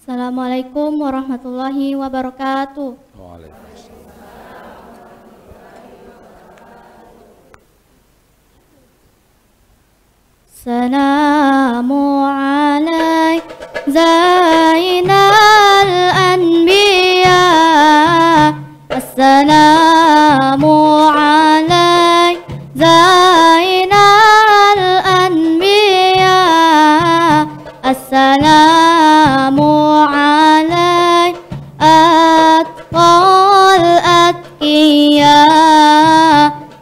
Assalamualaikum warahmatullahi wabarakatuh. Assalamu alaik Zainal Anbiya. Assalamu alaik Zainal Anbiya. Assalamu alaik atqal atqiya.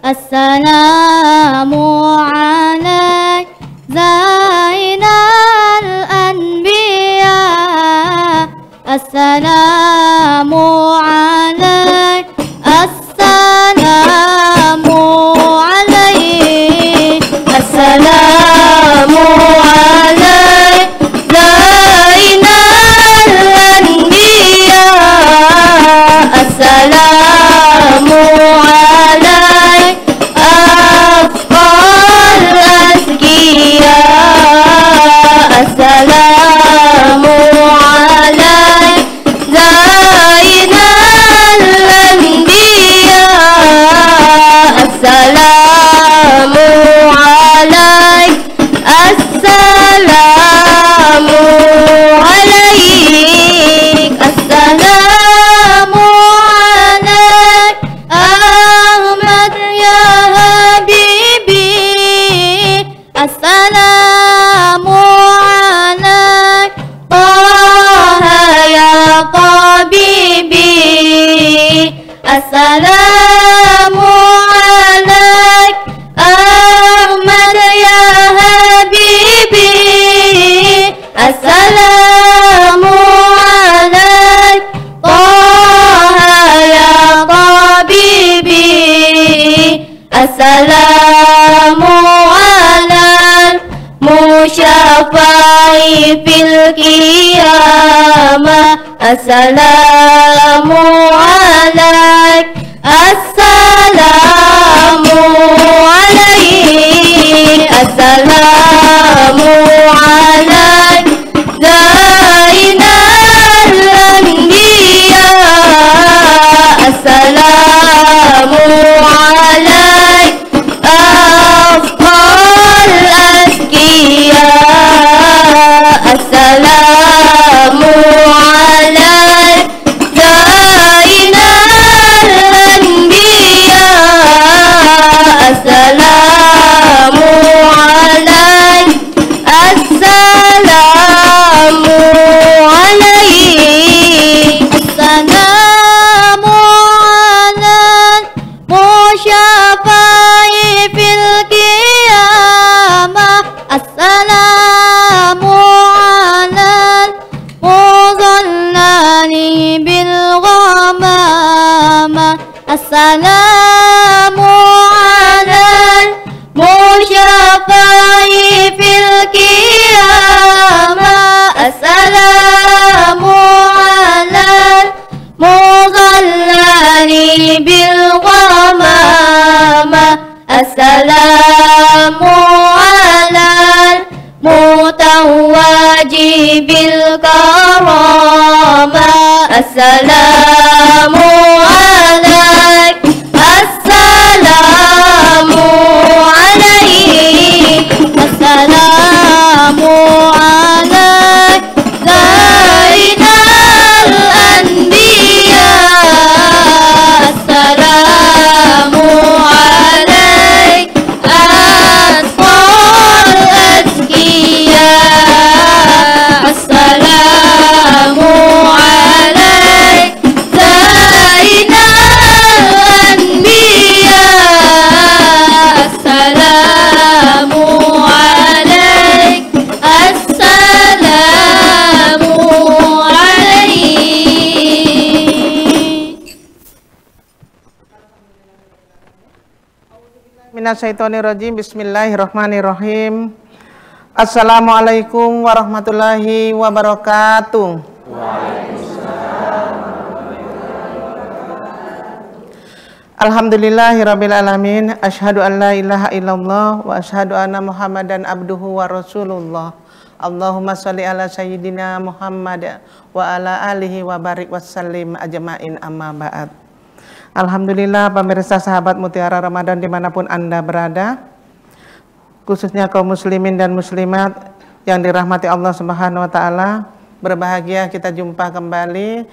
Assalamu alaik Zainal Anbiya. Assalamu alaik. Assalamu alaik. Assalamu alaik Zainal Anbiya. Assalamu alaik atqal azkiya. Assalamu alaik Zainal Anbiya. Assalamu alaik. Assalamu alaik. Assalamu alaik Ahmad ya Habibi. Assalamu alaik Taha ya Tabibi. Assalamu alaik Ahmad ya Habibi. Assalamu alaik Taha ya Tabibi. Assalamu alal musyafai fil qiyamah. Assalamu alaik. Assalamu alaik. Assalamu alaik Zainal Anbiya. Assalamu alaik afqal azkiya. Assalamu alaik Zainal Anbiya. Assalamu alaik. Assalamu alaik. Assalamu alal musyafai fil qiyamah. Assalamu alal muzallali bil ghamamah. Assalamu alal musyafai fil qiyamah. Assalamu alal muzallali bil ghamamah. Assalamu alal mutawwaji bil karamah. Assalamu alaik. Assalamu alaik. Assalamu alaik Zainal Anbiya. Assalamu alaik atqal azkiya. Assalamu alaik Zainal Anbiya. Assalamu alaik. Assalamu alaik. Minasyaitonirrajim. Bismillahirrahmanirrahim. Assalamualaikum warahmatullahi wabarakatuh. Alhamdulillahirabbil alamin. Asyhadu an la ilaha illallah wa asyhadu anna Muhammadan abduhu wa rasulullah. Allahumma sholli ala sayyidina Muhammad wa ala alihi wa barik wassalim ajma'in amma ba'd. Alhamdulillah pemirsa sahabat Mutiara Ramadan dimanapun Anda berada, khususnya kaum muslimin dan muslimat yang dirahmati Allah Subhanahu wa taala, berbahagia kita jumpa kembali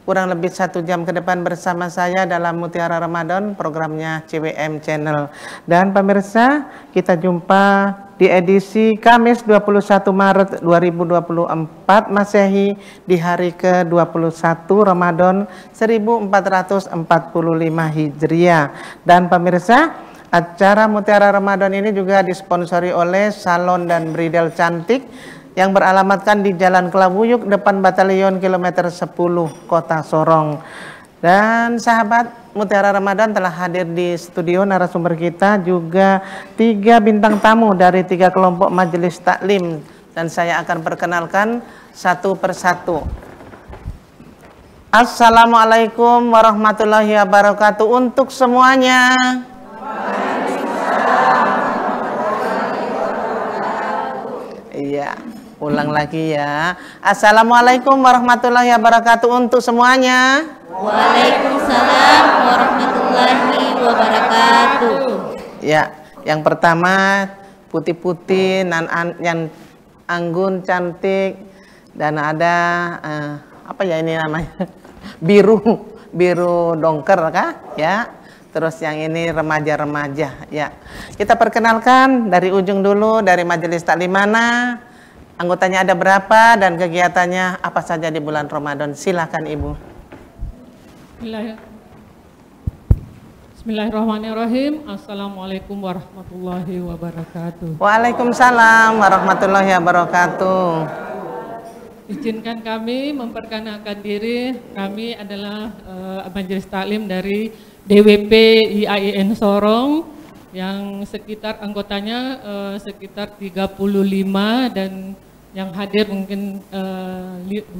kurang lebih 1 jam ke depan bersama saya dalam Mutiara Ramadan, programnya CWM Channel. Dan pemirsa, kita jumpa di edisi Kamis 21 Maret 2024 Masehi di hari ke-21 Ramadan 1445 Hijriah. Dan pemirsa, acara Mutiara Ramadan ini juga disponsori oleh Salon dan Bridal Cantik yang beralamatkan di Jalan Kelabuyuk depan Batalion kilometer 10 Kota Sorong. Dan sahabat Mutiara Ramadan telah hadir di studio narasumber kita juga 3 bintang tamu dari 3 kelompok majelis taklim, dan saya akan perkenalkan satu persatu. Assalamualaikum warahmatullahi wabarakatuh untuk semuanya. Iya. Ulang lagi ya. Assalamualaikum warahmatullahi wabarakatuh untuk semuanya. Waalaikumsalam warahmatullahi wabarakatuh. Ya, yang pertama putih-putih, yang anggun, cantik, dan ada apa ya ini namanya? biru dongker kah? Ya. Terus yang ini remaja-remaja. Ya. Kita perkenalkan dari ujung dulu, dari majelis taklim mana? Anggotanya ada berapa dan kegiatannya apa saja di bulan Ramadan? Silakan Ibu. Bismillahirrahmanirrahim. Assalamualaikum warahmatullahi wabarakatuh. Waalaikumsalam warahmatullahi wabarakatuh. Izinkan kami memperkenalkan diri. Kami adalah majelis taklim dari DWP IAIN Sorong yang sekitar anggotanya sekitar 35 dan yang hadir mungkin 25.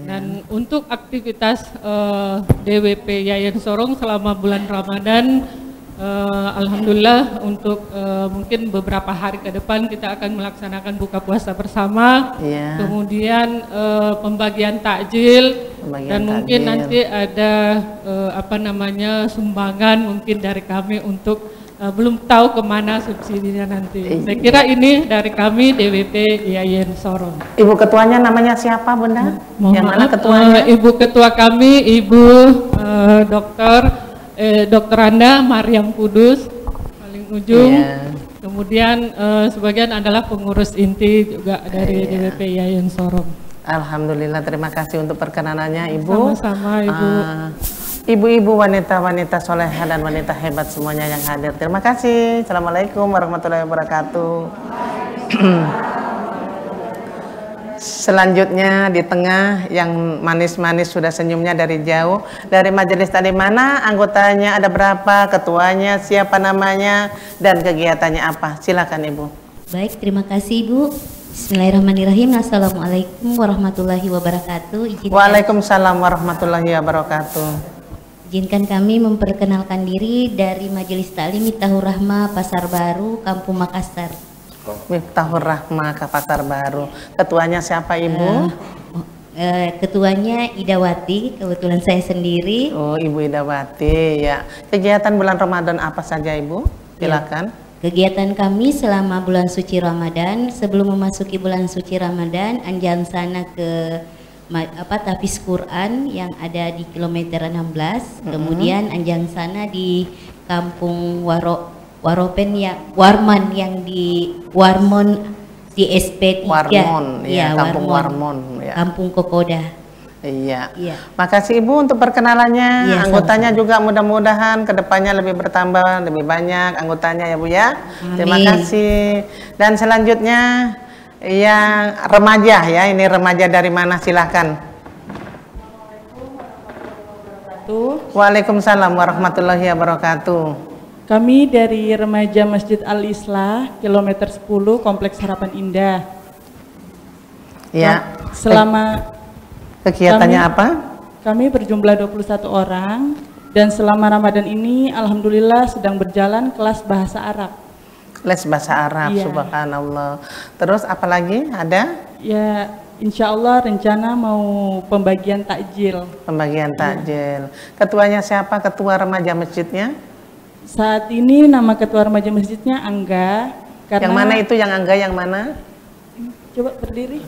Dan untuk aktivitas DWP Yayan Sorong selama bulan Ramadan, alhamdulillah untuk mungkin beberapa hari ke depan kita akan melaksanakan buka puasa bersama, kemudian pembagian takjil, dan mungkin nanti ada sumbangan mungkin dari kami untuk belum tahu kemana subsidinya nanti. Saya kira ini dari kami DWP Yayan Sorong. Ibu ketuanya namanya siapa, Bunda? Yang mana ketuanya? Ibu ketua kami Ibu Dr. Anda Maryam Kudus paling ujung. Kemudian sebagian adalah pengurus inti juga dari DWP Yayan Sorong. Alhamdulillah, terima kasih untuk perkenanannya Ibu. Sama-sama Ibu. Ibu-ibu, wanita-wanita soleha dan wanita hebat semuanya yang hadir. Terima kasih. Assalamualaikum warahmatullahi wabarakatuh. Selanjutnya di tengah yang manis-manis sudah senyumnya dari jauh. Dari majelis tadi mana? Anggotanya ada berapa? Ketuanya siapa namanya? Dan kegiatannya apa? Silakan Ibu. Baik, terima kasih Ibu. Bismillahirrahmanirrahim. Assalamualaikum warahmatullahi wabarakatuh. Waalaikumsalam warahmatullahi wabarakatuh. Izinkan kami memperkenalkan diri dari Majelis Taklim Miftahur Rahmah Pasar Baru, Kampung Makassar. Miftahur Rahmah ke Pasar Baru. Ketuanya siapa Ibu? Ketuanya Idawati, kebetulan saya sendiri. Oh, Ibu Idawati ya. Kegiatan bulan Ramadan apa saja Ibu? Silakan. Kegiatan kami selama bulan suci Ramadan, sebelum memasuki bulan suci Ramadan, anjang sana ke tahfiz Quran yang ada di kilometer 16, kemudian anjang sana di Kampung Waropen ya, Warman yang di Warmon di SP3. Warmon, ya, Kampung Warmon, ya. Kampung Kokoda. Iya. Makasih Ibu untuk perkenalannya. Anggotanya sama-sama. Juga mudah-mudahan kedepannya lebih bertambah, lebih banyak anggotanya ya Bu ya. Amin. Terima kasih. Dan selanjutnya yang remaja ya, ini remaja dari mana silahkan. Waalaikumsalam warahmatullahi wabarakatuh. Kami dari remaja Masjid Al-Islah, kilometer 10, Kompleks Harapan Indah. Ya. Selama kegiatannya apa? Kami berjumlah 21 orang dan selama Ramadan ini alhamdulillah sedang berjalan kelas bahasa Arab. Les bahasa Arab, Iya. subhanallah. Terus apalagi ada? Ya, insya Allah rencana mau pembagian takjil. Pembagian takjil. Ketuanya siapa? Ketua remaja masjidnya? Saat ini nama ketua remaja masjidnya Angga. Karena, Yang mana itu yang Angga yang mana? Coba berdiri.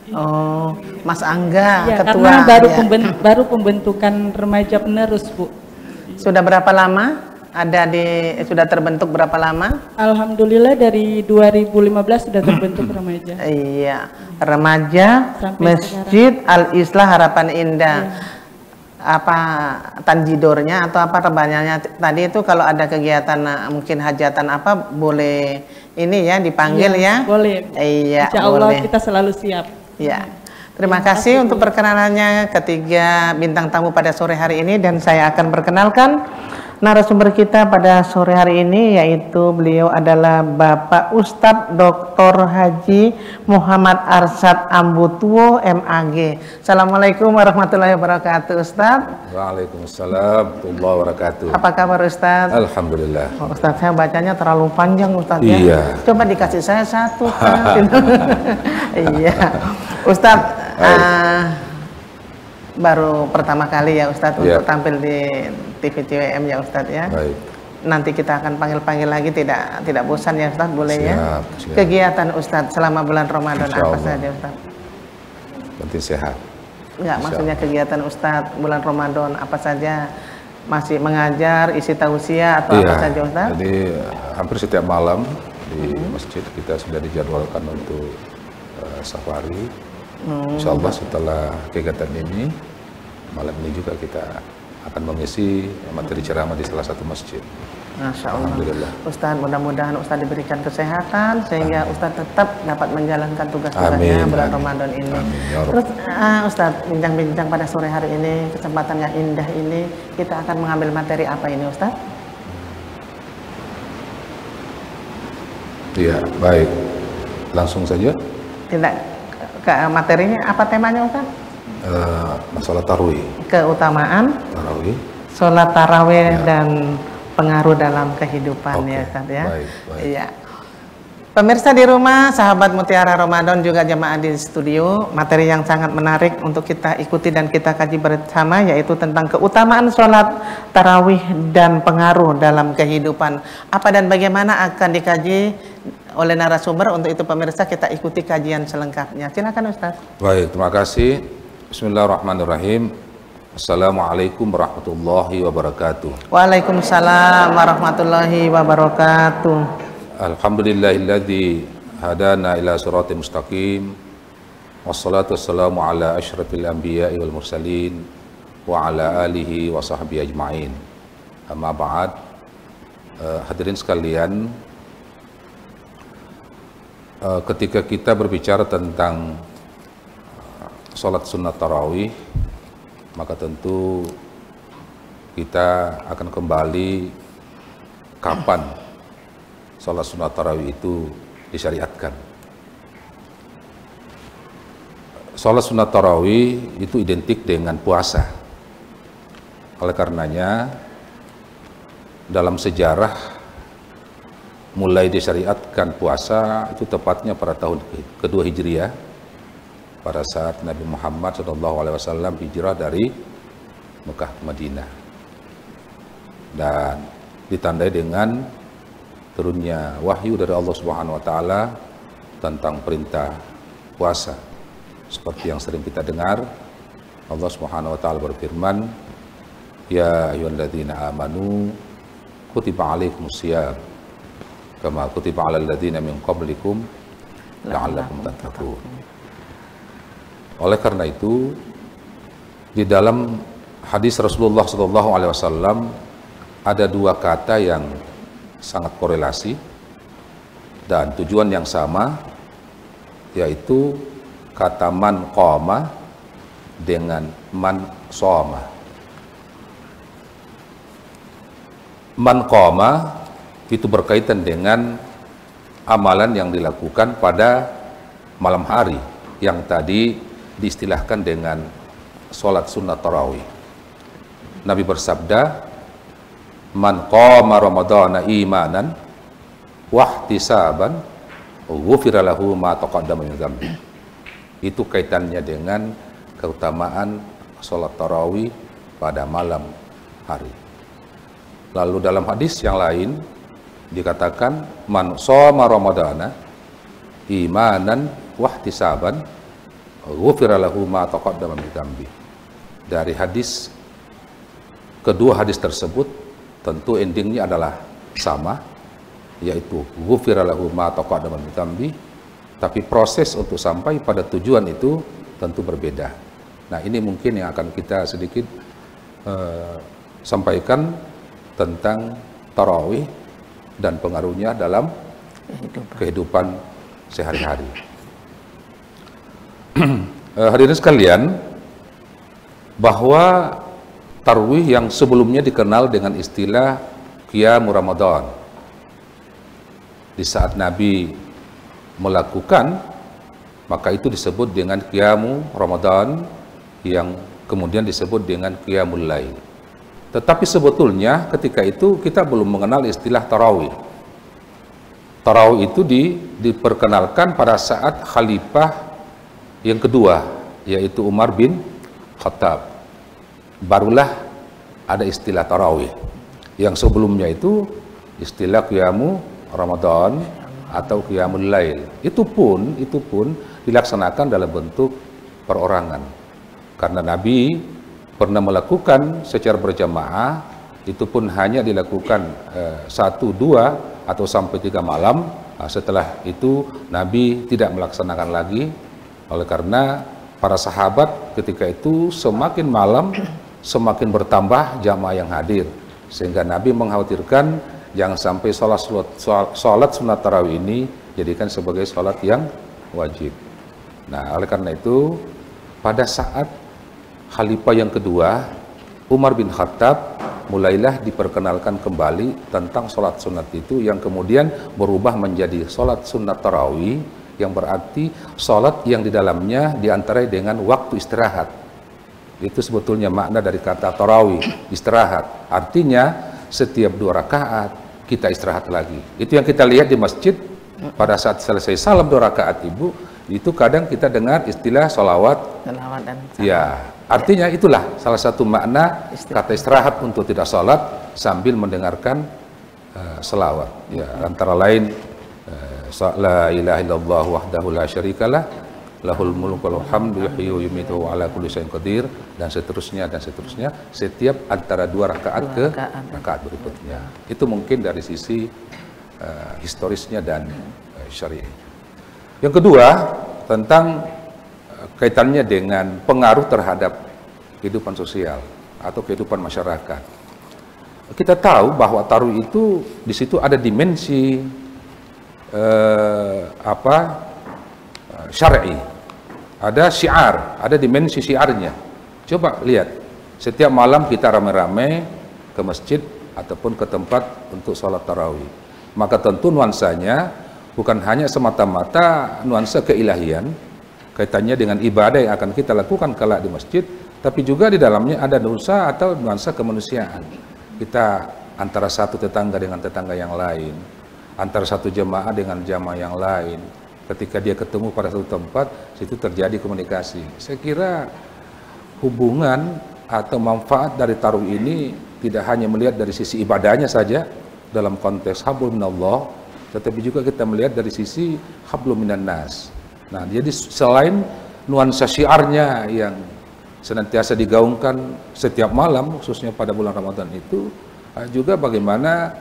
Oh, Mas Angga, Ya, ketua. karena Ya. baru pembentukan remaja penerus, Bu. Sudah berapa lama? Sudah terbentuk berapa lama? Alhamdulillah dari 2015 sudah terbentuk remaja. Iya, remaja Sampai Masjid Al-Islah Harapan Indah. Apa tanjidornya atau apa rebananya tadi itu kalau ada kegiatan mungkin hajatan apa boleh ini ya dipanggil ya? Boleh. Iya, Insya Allah boleh. kita selalu siap. Ya. Terima kasih untuk perkenalannya ketiga bintang tamu pada sore hari ini, dan saya akan perkenalkan narasumber kita pada sore hari ini, yaitu beliau adalah Bapak Ustadz Dr. Haji Muhammad Arsyad Ambutuo MAG. Assalamualaikum warahmatullahi wabarakatuh, Ustadz. Waalaikumsalam warahmatullahi wabarakatuh. Apa kabar, Ustadz? Alhamdulillah. Oh, Ustadz, saya bacanya terlalu panjang, Ustadz. Iya. Ya. Coba dikasih saya satu, Ustadz. Iya. Ustadz, baru pertama kali ya Ustadz Iya. untuk tampil di TV CWM ya Ustadz ya. Baik. Nanti kita akan panggil-panggil lagi, tidak bosan ya Ustadz, boleh ya? Siap. Kegiatan Ustadz selama bulan Ramadan Insya apa Allah. saja Ustadz? Penting sehat. Enggak, Insya maksudnya kegiatan Ustadz bulan Ramadan apa saja? Masih mengajar, isi tausiah atau apa saja Ustadz? Jadi hampir setiap malam di masjid kita sudah dijadwalkan untuk safari. Insya Allah setelah kegiatan ini, malam ini juga kita akan mengisi materi ceramah di salah satu masjid. Masya Allah. Alhamdulillah. Ustadz, mudah-mudahan Ustadz diberikan kesehatan sehingga Ustadz tetap dapat menjalankan tugas-tugasnya Amin, bulan amin. Ramadan ini. Amin, ya Rabb. Terus Ustadz, bincang-bincang pada sore hari ini, kesempatan yang indah ini, kita akan mengambil materi apa ini Ustadz? Iya, baik. Langsung saja. Tidak, materinya apa temanya Ustadz? Masalah tarawih. Keutamaan Tarawih. sholat taraweh Ya. dan pengaruh dalam kehidupan Oke, ya Ustadz ya. baik, baik. Iya. Pemirsa di rumah, sahabat Mutiara Ramadan, juga jemaah di studio, materi yang sangat menarik untuk kita ikuti dan kita kaji bersama, yaitu tentang keutamaan sholat tarawih dan pengaruh dalam kehidupan. Apa dan bagaimana akan dikaji oleh narasumber. Untuk itu pemirsa, kita ikuti kajian selengkapnya. Silakan Ustaz. Baik, terima kasih. Bismillahirrahmanirrahim. Assalamualaikum warahmatullahi wabarakatuh. Waalaikumsalam warahmatullahi wabarakatuh. Alhamdulillahilladzi hadana ila siratal mustaqim. Wassalatu wassalamu ala asyrafil anbiya'i wal mursalin wa ala alihi wa sahbihi ajma'in. Amma ba'd. Hadirin sekalian, ketika kita berbicara tentang sholat sunnah tarawih, maka tentu kita akan kembali kapan sholat sunnah tarawih itu disyariatkan. Sholat sunnah tarawih itu identik dengan puasa. Oleh karenanya, dalam sejarah mulai disyariatkan puasa itu tepatnya pada tahun kedua Hijriah, pada saat Nabi Muhammad SAW hijrah dari Mekah ke Madinah, dan ditandai dengan turunnya wahyu dari Allah Subhanahu wa taala tentang perintah puasa. Seperti yang sering kita dengar, Allah Subhanahu wa taala berfirman, "Ya ayyuhalladzina amanu kutiba alaikumusiyam kama kutiba alal ladzina min qablikum la'allakum tattaqun." Oleh karena itu, di dalam hadis Rasulullah SAW ada dua kata yang sangat korelasi dan tujuan yang sama, yaitu kata man qama dengan man shoma. Man qama itu berkaitan dengan amalan yang dilakukan pada malam hari yang tadi diistilahkan dengan sholat sunnah tarawih. Nabi bersabda, man qama ramadhana imanan wahtisaban ghufira lahu ma taqaddama min dzambi. Itu kaitannya dengan keutamaan sholat tarawih pada malam hari. Lalu dalam hadis yang lain dikatakan man shoma ramadhana imanan wahtisaban ghufira lahu ma taqaddama min dzambi. Dari hadis, kedua hadis tersebut tentu endingnya adalah sama, yaitu ghufira lahu ma taqaddama min dzambi, tapi proses untuk sampai pada tujuan itu tentu berbeda. Nah, ini mungkin yang akan kita sedikit sampaikan tentang tarawih dan pengaruhnya dalam kehidupan sehari-hari. Hadirin sekalian, bahwa tarawih yang sebelumnya dikenal dengan istilah Qiyamul Ramadan, di saat Nabi melakukan, maka itu disebut dengan Qiyamul Ramadan, yang kemudian disebut dengan Qiyamul Lail. Tetapi sebetulnya ketika itu kita belum mengenal istilah tarawih. Tarawih itu diperkenalkan pada saat khalifah yang kedua, yaitu Umar bin Khattab. Barulah ada istilah tarawih. Yang sebelumnya itu istilah Qiyamul Ramadan atau Qiyamul Lail. Itu pun dilaksanakan dalam bentuk perorangan. Karena Nabi pernah melakukan secara berjamaah, itu pun hanya dilakukan 1, 2 atau sampai 3 malam. Setelah itu Nabi tidak melaksanakan lagi, oleh karena para sahabat ketika itu semakin malam semakin bertambah jamaah yang hadir, sehingga Nabi mengkhawatirkan jangan sampai sholat sunat tarawih ini jadikan sebagai sholat yang wajib. Nah, oleh karena itu pada saat khalifah yang kedua Umar bin Khattab mulailah diperkenalkan kembali tentang sholat sunat itu, yang kemudian berubah menjadi sholat sunat tarawih, yang berarti sholat yang di dalamnya diantarai dengan waktu istirahat. Itu sebetulnya makna dari kata tarawih, istirahat. Artinya setiap 2 rakaat kita istirahat lagi. Itu yang kita lihat di masjid pada saat selesai salam 2 rakaat, Ibu, itu kadang kita dengar istilah sholawat dan ya, artinya itulah salah satu makna kata istirahat untuk tidak sholat sambil mendengarkan selawat. Ya, antara lain la ilaha illallah wahdahu la syarikalah lahul mulku wal hamdu yuhyi wa yumiitu wa ala kulli syai'in qadir, dan seterusnya setiap antara 2 rakaat ke rakaat berikutnya. Itu mungkin dari sisi historisnya dan syariah. Yang kedua, tentang kaitannya dengan pengaruh terhadap kehidupan sosial atau kehidupan masyarakat. Kita tahu bahwa tarawih itu di situ ada dimensi syar'i, ada syiar, ada dimensi syiarnya. Coba lihat, setiap malam kita rame-rame ke masjid ataupun ke tempat untuk sholat tarawih, maka tentu nuansanya bukan hanya semata-mata nuansa keilahian, kaitannya dengan ibadah yang akan kita lakukan kelak di masjid, tapi juga di dalamnya ada nuansa atau nuansa kemanusiaan. Kita antara satu tetangga dengan tetangga yang lain, antara satu jemaah dengan jemaah yang lain. Ketika dia ketemu pada satu tempat, situ terjadi komunikasi. Saya kira hubungan atau manfaat dari tarawih ini tidak hanya melihat dari sisi ibadahnya saja dalam konteks hablum minallah, tetapi juga kita melihat dari sisi hablum minan nas. Nah, jadi selain nuansa syiarnya yang senantiasa digaungkan setiap malam, khususnya pada bulan Ramadan itu, juga bagaimana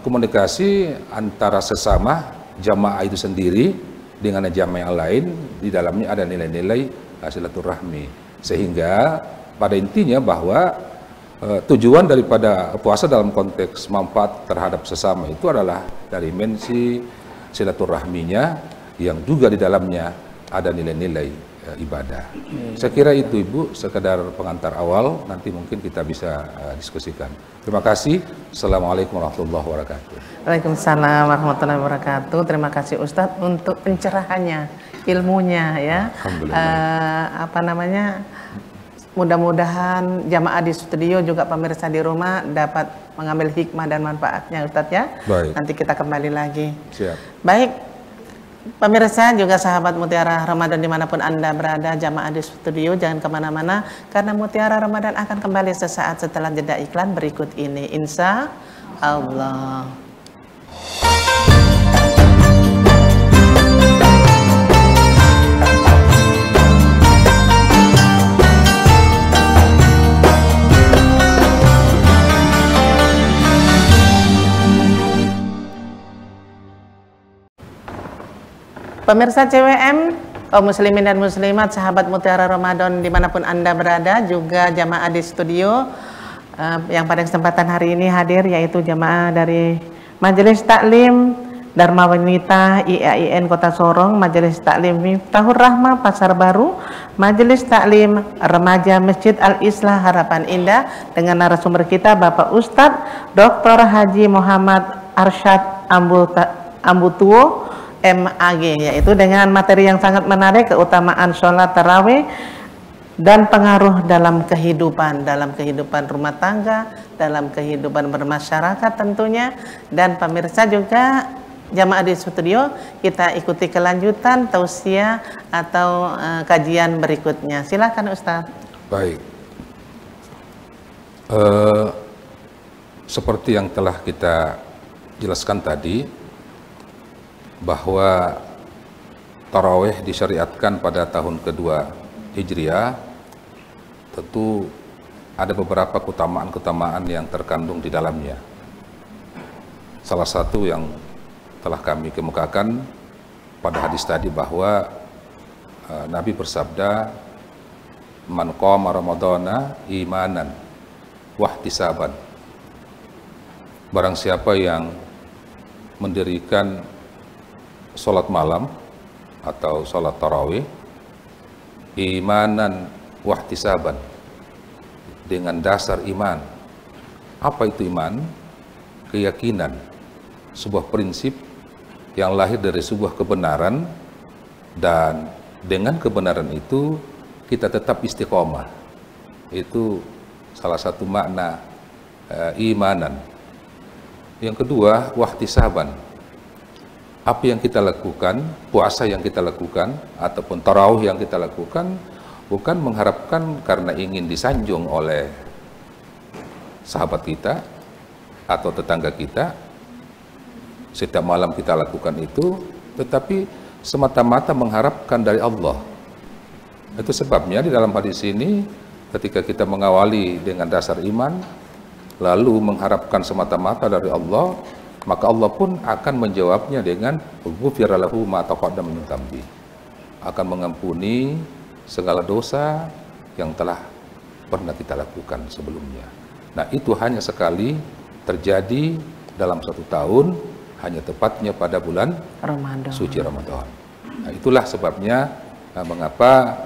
komunikasi antara sesama jamaah itu sendiri dengan jamaah yang lain, di dalamnya ada nilai-nilai silaturahmi, sehingga pada intinya bahwa tujuan daripada puasa dalam konteks manfaat terhadap sesama itu adalah dari dimensi silaturahminya, yang juga di dalamnya ada nilai-nilai ibadah. Saya kira itu, Ibu, sekedar pengantar awal, nanti mungkin kita bisa diskusikan. Terima kasih. Assalamualaikum warahmatullahi wabarakatuh. Waalaikumsalam warahmatullahi wabarakatuh. Terima kasih Ustadz untuk pencerahannya, ilmunya ya. mudah-mudahan jamaah di studio juga pemirsa di rumah dapat mengambil hikmah dan manfaatnya Ustadz ya. Baik. Nanti kita kembali lagi. Siap. Baik, pemirsa juga sahabat Mutiara Ramadan dimanapun Anda berada, jamaah di studio jangan kemana-mana karena Mutiara Ramadan akan kembali sesaat setelah jeda iklan berikut ini, insya Allah. Pemirsa CWM, kaum muslimin dan muslimat, sahabat Mutiara Ramadan dimanapun Anda berada, juga jamaah di studio yang pada kesempatan hari ini hadir, yaitu jamaah dari Majelis Taklim Dharma Wanita IAIN Kota Sorong, Majelis Taklim Miftahur Rahmah Pasar Baru, Majelis Taklim Remaja Masjid Al-Islah Harapan Indah, dengan narasumber kita Bapak Ustadz Dr. Haji Muhammad Arsyad Ambutuo MAG, yaitu dengan materi yang sangat menarik, keutamaan sholat tarawih dan pengaruh dalam kehidupan rumah tangga, dalam kehidupan bermasyarakat tentunya. Dan pemirsa juga jamaah di studio, kita ikuti kelanjutan tausiah atau kajian berikutnya. Silakan Ustaz. Baik. Seperti yang telah kita jelaskan tadi, bahwa tarawih disyariatkan pada tahun kedua Hijriah, tentu ada beberapa keutamaan-keutamaan yang terkandung di dalamnya. Salah satu yang telah kami kemukakan pada hadis tadi bahwa Nabi bersabda, "Man qama ramadhana imanan wahtisaban." Barang siapa yang mendirikan sholat malam atau sholat tarawih imanan wahtisaban, dengan dasar iman. Apa itu iman? Keyakinan, sebuah prinsip yang lahir dari sebuah kebenaran, dan dengan kebenaran itu kita tetap istiqomah. Itu salah satu makna imanan. Yang kedua, wahtisaban. Apa yang kita lakukan, puasa yang kita lakukan, ataupun tarawih yang kita lakukan, bukan mengharapkan karena ingin disanjung oleh sahabat kita atau tetangga kita. Setiap malam kita lakukan itu, tetapi semata-mata mengharapkan dari Allah. Itu sebabnya di dalam hadis ini, ketika kita mengawali dengan dasar iman, lalu mengharapkan semata-mata dari Allah, maka Allah pun akan menjawabnya dengan ghufira lahu ma taqaddama min dhanbi, akan mengampuni segala dosa yang telah pernah kita lakukan sebelumnya. Nah, itu hanya sekali terjadi dalam satu tahun, hanya tepatnya pada bulan Ramadan, suci Ramadan. Nah, itulah sebabnya mengapa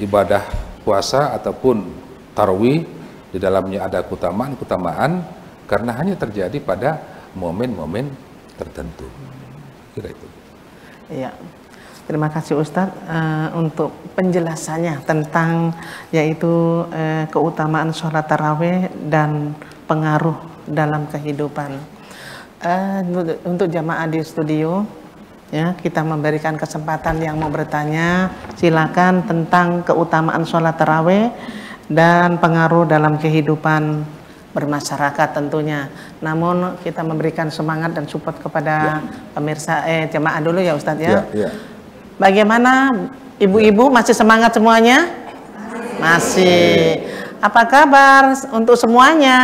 ibadah puasa ataupun tarawih di dalamnya ada keutamaan-keutamaan, karena hanya terjadi pada momen-momen tertentu. Kira itu. Iya. Terima kasih Ustadz untuk penjelasannya tentang yaitu keutamaan sholat tarawih dan pengaruh dalam kehidupan. Untuk jamaah di studio, ya, kita memberikan kesempatan yang mau bertanya, silakan, tentang keutamaan sholat tarawih dan pengaruh dalam kehidupan bermasyarakat tentunya. Namun kita memberikan semangat dan support kepada pemirsa jamaah dulu ya Ustadz ya. Bagaimana ibu-ibu, masih semangat semuanya? Masih. Apa kabar untuk semuanya?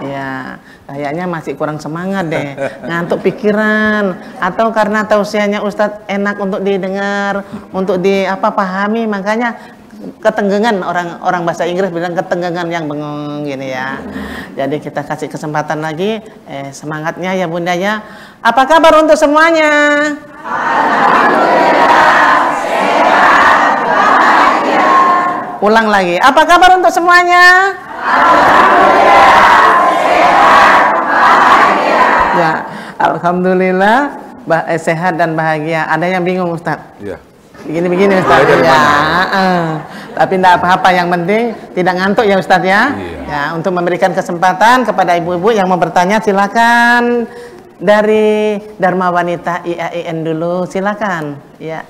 Ya, kayaknya masih kurang semangat deh, ngantuk pikiran, atau karena tausiahnya Ustadz enak untuk didengar, untuk pahami, makanya ketenggengan, orang bahasa Inggris bilang ketenggengan yang bengong gini ya. Jadi kita kasih kesempatan lagi, semangatnya ya Bunda ya. Apa kabar untuk semuanya? Alhamdulillah, sehat, bahagia. Ulang lagi, apa kabar untuk semuanya? Alhamdulillah, sehat, bahagia. Ya, alhamdulillah sehat dan bahagia. Ada yang bingung Ustadz? Iya. Begini Ustadz ya. Tapi tidak apa-apa, yang penting tidak ngantuk ya Ustadz ya. Iya. Ya, untuk memberikan kesempatan kepada ibu-ibu yang mau bertanya, silakan dari Dharma Wanita IAIN dulu, silakan. Ya.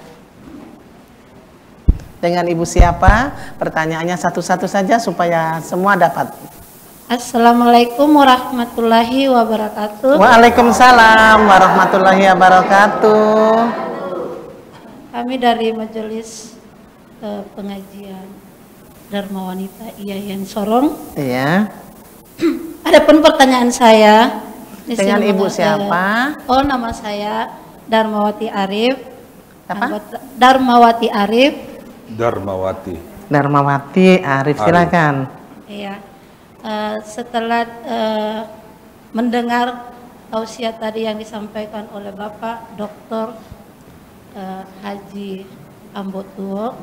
Dengan ibu siapa? Pertanyaannya satu-satu saja supaya semua dapat. Assalamualaikum warahmatullahi wabarakatuh. Waalaikumsalam warahmatullahi wabarakatuh. Kami dari Majelis Pengajian Dharma Wanita IAIN Sorong. Iya. Adapun pertanyaan saya dengan ibu siapa? Nama saya Darmawati Arif. Apa? Darmawati Arif. Darmawati Arif, silakan. Iya. Setelah mendengar tausiah tadi yang disampaikan oleh Bapak Dr. Haji Ambotuo,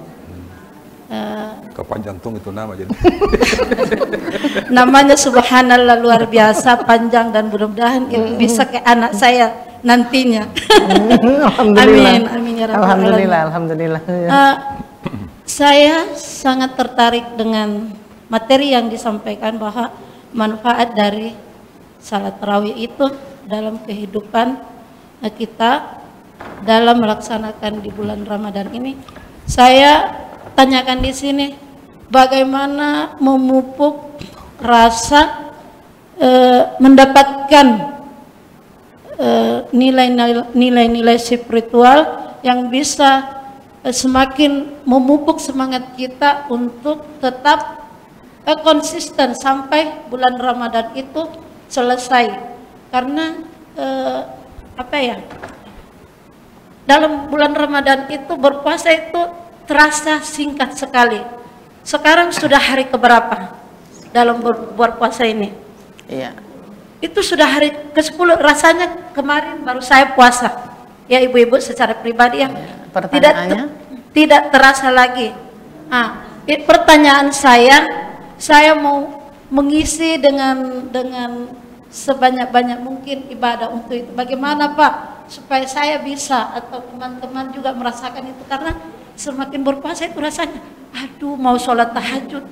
Kapan jantung itu nama jadi. namanya subhanallah luar biasa panjang, dan mudah-mudahan itu bisa ke anak saya nantinya. Alhamdulillah. Amin ya rabbal alamin. Alhamdulillah. Saya sangat tertarik dengan materi yang disampaikan bahwa manfaat dari salat tarawih itu dalam kehidupan kita dalam melaksanakan di bulan Ramadan ini. Saya tanyakan di sini, bagaimana memupuk rasa mendapatkan nilai-nilai spiritual yang bisa semakin memupuk semangat kita untuk tetap konsisten sampai bulan Ramadan itu selesai. Karena dalam bulan Ramadan itu berpuasa itu terasa singkat sekali. Sekarang sudah hari keberapa dalam berpuasa ini? Iya. Itu sudah hari ke-10, rasanya kemarin baru saya puasa. Ya ibu-ibu, secara pribadi ya. Pertanyaannya? Tidak terasa lagi. Pertanyaan saya mau mengisi dengan sebanyak-banyak mungkin ibadah untuk itu. Bagaimana Pak supaya saya bisa atau teman-teman juga merasakan itu, karena semakin berpuasa itu rasanya aduh, mau sholat tahajud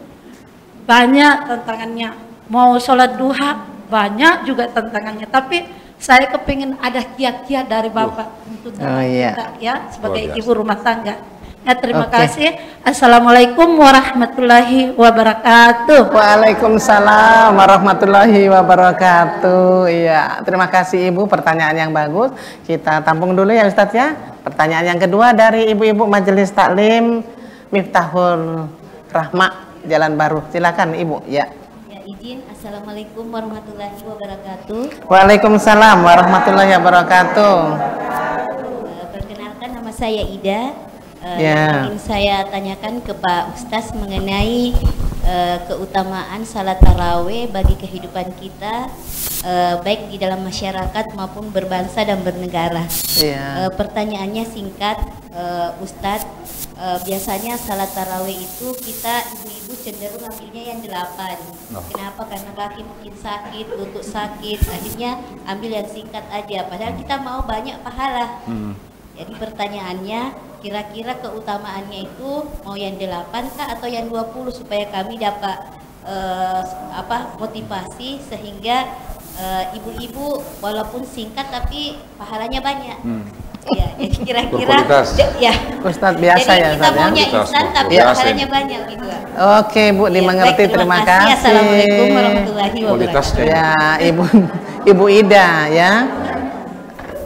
banyak tantangannya, mau sholat duha banyak juga tantangannya, tapi saya kepingin ada kiat-kiat dari Bapak untuk kita ya sebagai ibu rumah tangga. Ya, terima kasih. Assalamualaikum warahmatullahi wabarakatuh. Waalaikumsalam warahmatullahi wabarakatuh. Iya, terima kasih Ibu, pertanyaan yang bagus. Kita tampung dulu ya Ustadz ya. Pertanyaan yang kedua dari ibu-ibu Majelis Taklim Miftahul Rahmah Jalan Baru. Silakan Ibu. Ya. Ya, izin. Assalamualaikum warahmatullahi wabarakatuh. Waalaikumsalam warahmatullahi wabarakatuh. Perkenalkan, nama saya Ida. Ingin saya tanyakan ke Pak Ustaz mengenai keutamaan salat tarawih bagi kehidupan kita, baik di dalam masyarakat maupun berbangsa dan bernegara. Pertanyaannya singkat, Ustadz, biasanya salat tarawih itu kita ibu-ibu cenderung ambilnya yang 8. Kenapa? Karena kaki mungkin sakit, lutut sakit, akhirnya ambil yang singkat aja, padahal kita mau banyak pahala. Jadi pertanyaannya, kira-kira keutamaannya itu mau yang 8 kah atau yang 20 supaya kami dapat motivasi sehingga ibu-ibu walaupun singkat tapi pahalanya banyak. Ya, jadi kira-kira ya. Ustadz biasa jadi ya, kita maunya instan tapi pahalanya banyak gitu. Oke Bu, dimengerti. Terima kasih. Assalamualaikum warahmatullahi wabarakatuh. Ya, Ibu Ida ya.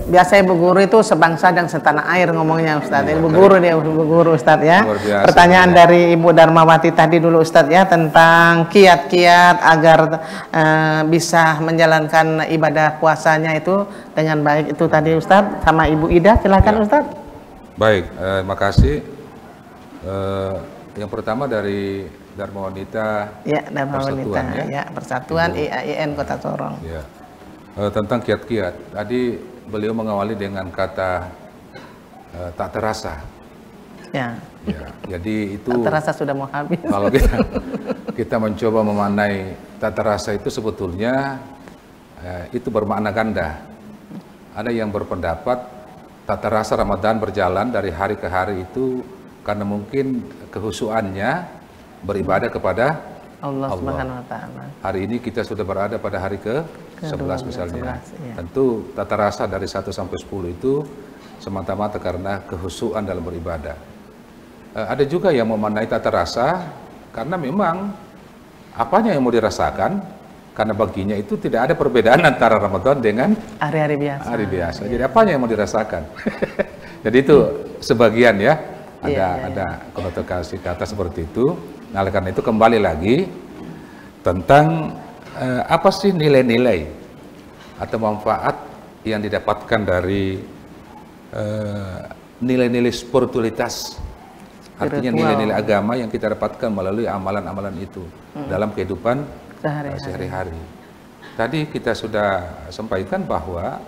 Biasa Ibu Guru itu sebangsa dan setanah air ngomongnya Ustadz. Ibu Guru dia, Ibu Guru Ustadz ya. Pertanyaan dari Ibu Darmawati tadi dulu Ustadz ya, tentang kiat-kiat agar bisa menjalankan ibadah puasanya itu dengan baik, itu tadi Ustadz sama Ibu Ida. Silakan Ustadz. Baik, makasih. Yang pertama dari Dharma Wanita. Ya, Dharma Wanita ya, Persatuan IAIN Kota Sorong. Ya. Tentang kiat-kiat. Tadi beliau mengawali dengan kata tak terasa. Ya, jadi itu tak terasa sudah mau habis. Kalau kita mencoba memaknai tak terasa itu sebetulnya itu bermakna ganda. Ada yang berpendapat tata rasa Ramadan berjalan dari hari ke hari itu karena mungkin kehusuannya beribadah kepada Allah Subhanahu wa taala. Hari ini kita sudah berada pada hari ke-11 misalnya. 11, ya. Tentu tata rasa dari 1 sampai 10 itu semata-mata karena kehusuan dalam beribadah. Ada juga yang memaknai tata rasa karena memang apanya yang mau dirasakan, karena baginya itu tidak ada perbedaan antara Ramadan dengan Hari-hari biasa. hari biasa. Jadi apanya yang mau dirasakan? Jadi itu sebagian ya, ada konotasi kata seperti itu. Nah, oleh karena itu kembali lagi tentang apa sih nilai-nilai atau manfaat yang didapatkan dari nilai-nilai spiritualitas. Artinya nilai-nilai agama yang kita dapatkan melalui amalan-amalan itu dalam kehidupan sehari-hari. Tadi kita sudah sampaikan bahwa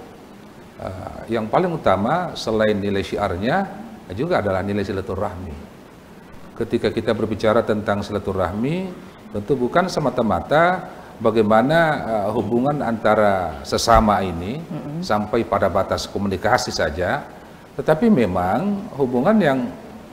yang paling utama selain nilai syiarnya juga adalah nilai silaturahmi. Ketika kita berbicara tentang silaturahmi, tentu bukan semata-mata bagaimana hubungan antara sesama ini sampai pada batas komunikasi saja, tetapi memang hubungan yang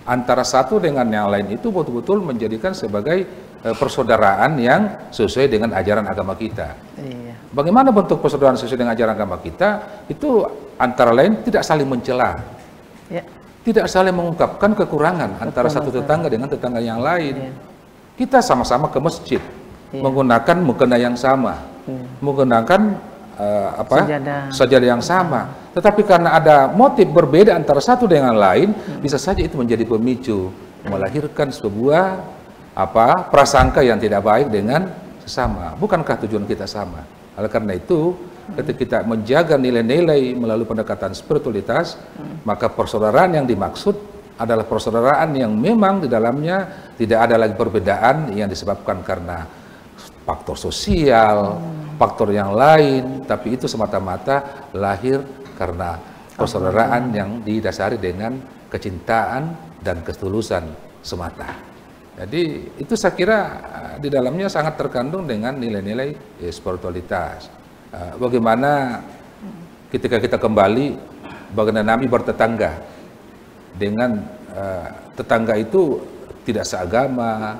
antara satu dengan yang lain itu betul-betul menjadikan sebagai persaudaraan yang sesuai dengan ajaran agama kita. Iya. Bagaimana bentuk persaudaraan sesuai dengan ajaran agama kita? Itu antara lain tidak saling mencela, Ya. tidak saling mengungkapkan kekurangan antara satu tetangga dengan tetangga yang lain. Iya. Kita sama-sama ke masjid, menggunakan mukena yang sama, menggunakan sajadah yang sama. Tetapi karena ada motif berbeda antara satu dengan lain, bisa saja itu menjadi pemicu melahirkan sebuah prasangka yang tidak baik dengan sesama. Bukankah tujuan kita sama? Oleh karena itu, ketika kita menjaga nilai-nilai melalui pendekatan spiritualitas, maka persaudaraan yang dimaksud adalah persaudaraan yang memang di dalamnya tidak ada lagi perbedaan yang disebabkan karena faktor sosial, faktor yang lain, tapi itu semata-mata lahir karena persaudaraan yang didasari dengan kecintaan dan ketulusan semata. Jadi itu saya kira di dalamnya sangat terkandung dengan nilai-nilai spiritualitas. Bagaimana ketika kita kembali, bagaimana Nabi bertetangga dengan tetangga itu tidak seagama,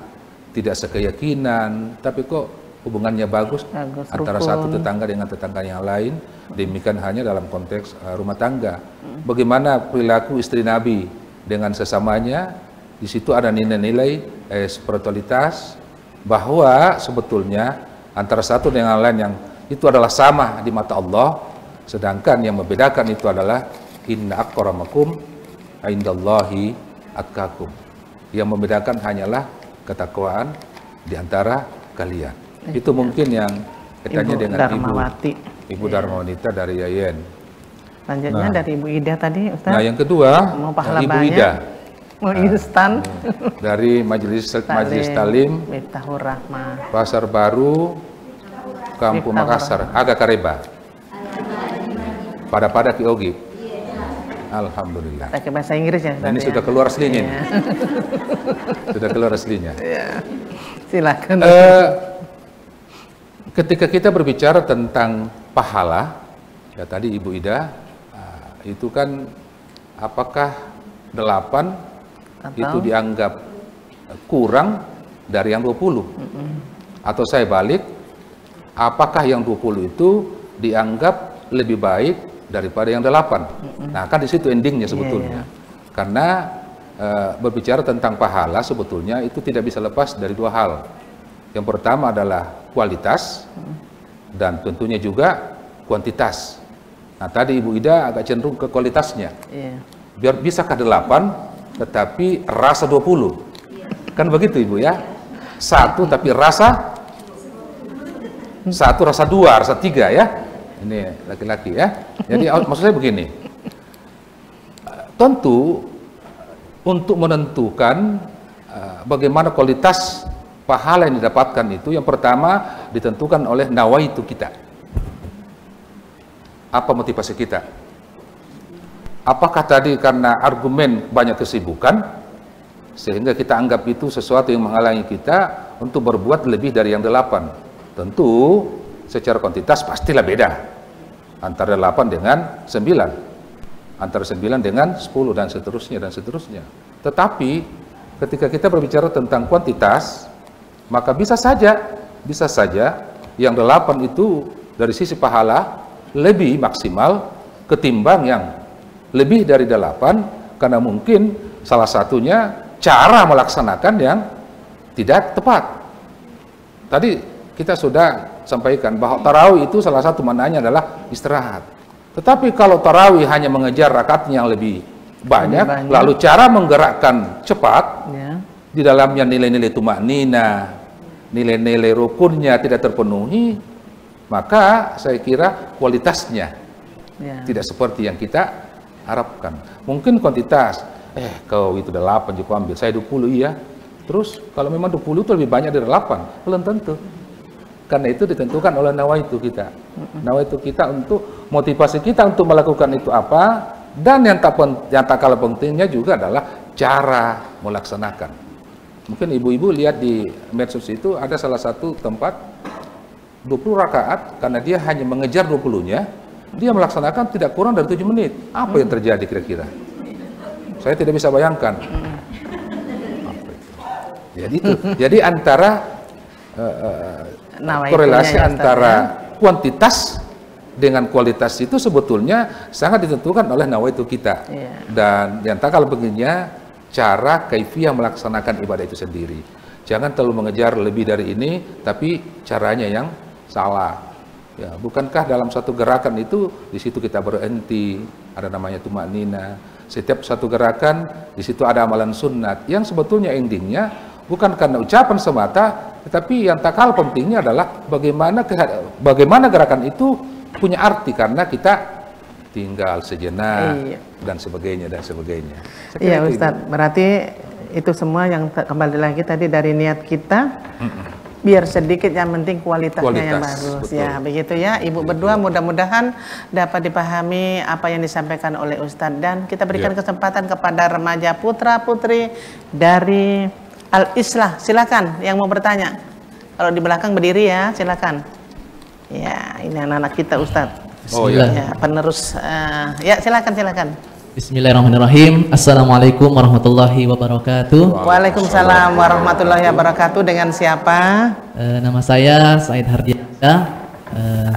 tidak sekeyakinan, tapi kok hubungannya bagus antara satu tetangga dengan tetangga yang lain. Demikian hanya dalam konteks rumah tangga. Bagaimana perilaku istri Nabi dengan sesamanya, di situ ada nilai-nilai spiritualitas bahwa sebetulnya antara satu dengan lain yang itu adalah sama di mata Allah, sedangkan yang membedakan itu adalah inna akramakum indallahi atqakum. Yang membedakan hanyalah ketakwaan di antara kalian. Itu mungkin yang katanya dengan Ibu Darmawanita dari Yayen. Lanjutnya dari Ibu Ida tadi, Ustaz. Nah, yang kedua, Ibu Ida. Mau instan. Dari Majelis Talim Miftahur Rahmah. Pasar Baru, Kampung Makassar, Aga Kareba. Pada Kiogi. Alhamdulillah. Pakai bahasa Inggris ya. Nah, ini sudah keluar aslinya. Ya. Sudah keluar aslinya. Ya. Silakan. Ketika kita berbicara tentang pahala, ya tadi Ibu Ida, itu kan apakah 8 itu dianggap kurang dari yang 20? Atau saya balik, apakah yang 20 itu dianggap lebih baik daripada yang 8? Nah, kan di situ endingnya sebetulnya. Karena berbicara tentang pahala sebetulnya itu tidak bisa lepas dari dua hal. Yang pertama adalah kualitas dan tentunya juga kuantitas. Nah, tadi Ibu Ida agak cenderung ke kualitasnya. Biar bisakah 8 tetapi rasa 20? Kan begitu Ibu ya? 1 tapi rasa 1, rasa 2, rasa 3 ya. Ini laki-laki ya. Jadi maksud saya begini. Tentu untuk menentukan bagaimana kualitas pahala yang didapatkan itu, yang pertama ditentukan oleh nawaitu kita. Apa motivasi kita? Apakah tadi karena argumen banyak kesibukan sehingga kita anggap itu sesuatu yang menghalangi kita untuk berbuat lebih dari yang 8? Tentu secara kuantitas pastilah beda antara 8 dengan 9. antara 9 dengan 10 dan seterusnya dan seterusnya. Tetapi ketika kita berbicara tentang kuantitas, maka bisa saja yang 8 itu dari sisi pahala lebih maksimal ketimbang yang lebih dari 8, karena mungkin salah satunya cara melaksanakan yang tidak tepat. Tadi kita sudah sampaikan bahwa tarawih itu salah satu maknanya adalah istirahat. Tetapi kalau tarawih hanya mengejar rakaatnya yang lebih banyak, lalu cara menggerakkan cepat, di dalamnya nilai-nilai tumaknina, nilai-nilai rukunnya tidak terpenuhi, maka saya kira kualitasnya tidak seperti yang kita harapkan. Mungkin kuantitas, kau itu 8 juga ambil, saya 20 iya. Terus kalau memang 20 itu lebih banyak dari 8, belum tentu. Karena itu ditentukan oleh nawaitu kita. Nawaitu kita untuk motivasi kita untuk melakukan itu apa, dan yang tak kalah pentingnya juga adalah cara melaksanakan. Mungkin ibu-ibu lihat di medsos itu ada salah satu tempat 20 rakaat, karena dia hanya mengejar 20-nya, dia melaksanakan tidak kurang dari 7 menit. Apa yang terjadi kira-kira? Saya tidak bisa bayangkan. Jadi antara korelasi antara kuantitas dengan kualitas itu sebetulnya sangat ditentukan oleh nawaitu kita. Dan yang tak kalah pentingnya cara kaifiyah melaksanakan ibadah itu sendiri. Jangan terlalu mengejar lebih dari ini, tapi caranya yang salah. Ya, bukankah dalam satu gerakan itu di situ kita berhenti, ada namanya tumaknina. Setiap satu gerakan di situ ada amalan sunnat yang sebetulnya endingnya bukan karena ucapan semata, tetapi yang tak kalah pentingnya adalah bagaimana gerakan itu punya arti karena kita tinggal sejenak dan sebagainya dan sebagainya. Iya Ustadz, berarti itu semua yang kembali lagi tadi dari niat kita. Biar sedikit, yang penting kualitasnya yang bagus. Betul. Ya begitu ya Ibu berdua, mudah-mudahan dapat dipahami apa yang disampaikan oleh Ustadz, dan kita berikan kesempatan kepada remaja putra putri dari Al-Islah. Silakan yang mau bertanya, kalau di belakang berdiri ya, silakan. Ya ini anak-anak kita Ustadz. Ya, penerus. Ya silakan. Bismillahirrahmanirrahim. Assalamualaikum warahmatullahi wabarakatuh. Waalaikumsalam warahmatullahi wabarakatuh. Dengan siapa? Nama saya Said Hardiansyah.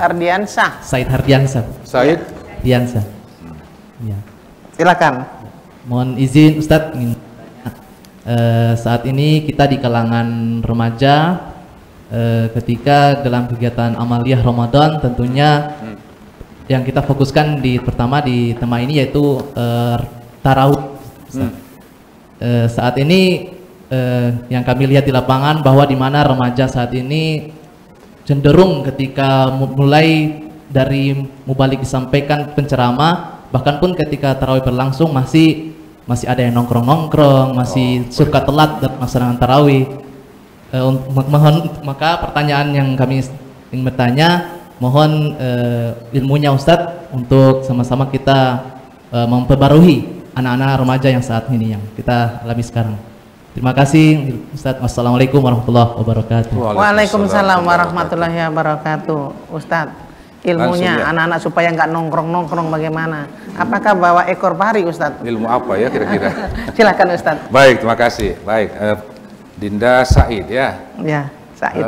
Ardiansyah. Said Hardiansyah. Said Hardiansyah. Ya. Silakan. Mohon izin Ustadz, saat ini kita di kalangan remaja, ketika dalam kegiatan amaliyah Ramadan, tentunya yang kita fokuskan pertama di tema ini yaitu tarawih. Saat ini yang kami lihat di lapangan bahwa di mana remaja saat ini cenderung ketika mulai dari mubalik disampaikan penceramah, bahkan pun ketika tarawih berlangsung masih ada yang nongkrong-nongkrong, masih suka telat dalam melaksanakan tarawih. Maka pertanyaan yang kami ingin bertanya, mohon ilmunya Ustadz untuk sama-sama kita memperbarui anak-anak remaja yang saat ini yang kita alami sekarang. Terima kasih Ustadz. Wassalamualaikum warahmatullahi wabarakatuh. Waalaikumsalam warahmatullahi wabarakatuh. Ustadz, ilmunya anak-anak supaya nggak nongkrong-nongkrong bagaimana? Apakah bawa ekor pari Ustadz? Ilmu apa ya kira-kira? Silakan Ustadz. Baik, terima kasih. Baik, Dinda Said ya. Ya, Said.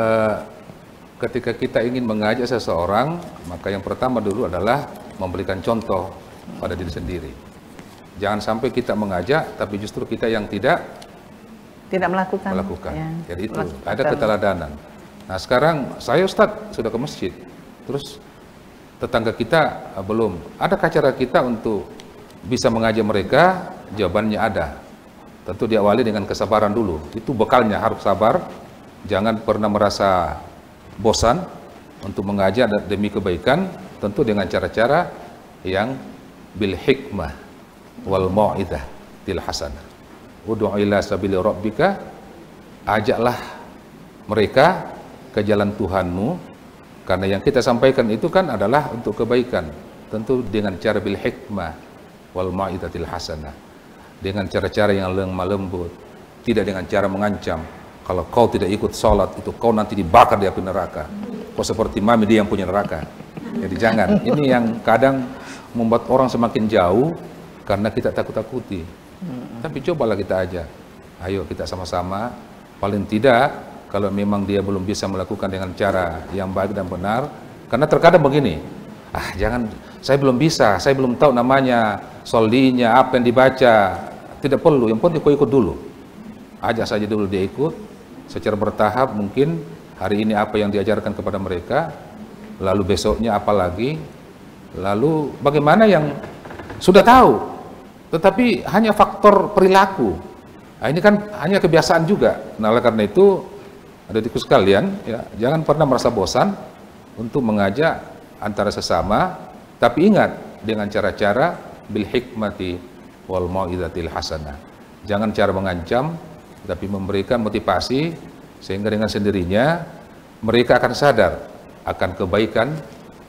Ketika kita ingin mengajak seseorang, maka yang pertama dulu adalah memberikan contoh pada diri sendiri. Jangan sampai kita mengajak, tapi justru kita yang tidak melakukan. Ya, jadi itu ada keteladanan. Nah sekarang saya Ustadz sudah ke masjid, terus tetangga kita belum. Adakah cara kita untuk bisa mengajak mereka? Jawabannya ada. Tentu diawali dengan kesabaran dulu. Itu bekalnya, harus sabar. Jangan pernah merasa bosan untuk mengajak demi kebaikan, tentu dengan cara-cara yang bil hikmah wal mau'idah til hasanah. Ud'u ila sabili rabbika, ajaklah mereka ke jalan Tuhanmu, karena yang kita sampaikan itu kan adalah untuk kebaikan, tentu dengan cara bil hikmah wal mau'idah til hasanah, dengan cara-cara yang lemah lembut, tidak dengan cara mengancam. Kalau kau tidak ikut sholat, itu kau nanti dibakar di api neraka. Kau seperti mami dia yang punya neraka. Jadi jangan. Ini yang kadang membuat orang semakin jauh karena kita takut-takuti. Tapi cobalah kita ajak, ayo kita sama-sama, paling tidak kalau memang dia belum bisa melakukan dengan cara yang baik dan benar, karena terkadang begini, jangan, saya belum bisa, saya belum tahu namanya, soldinya, apa yang dibaca, tidak perlu, yang penting kau ikut dulu. Ajak saja dulu dia ikut, secara bertahap mungkin, hari ini apa yang diajarkan kepada mereka, lalu besoknya apa lagi, lalu bagaimana yang sudah tahu, tetapi hanya faktor perilaku. Nah, ini kan hanya kebiasaan juga. Nah, oleh karena itu, adik-adikku sekalian, ya, jangan pernah merasa bosan untuk mengajak antara sesama, tapi ingat dengan cara-cara bil hikmati wal mau'izatil hasanah. Jangan cara mengancam, tapi memberikan motivasi sehingga dengan sendirinya mereka akan sadar akan kebaikan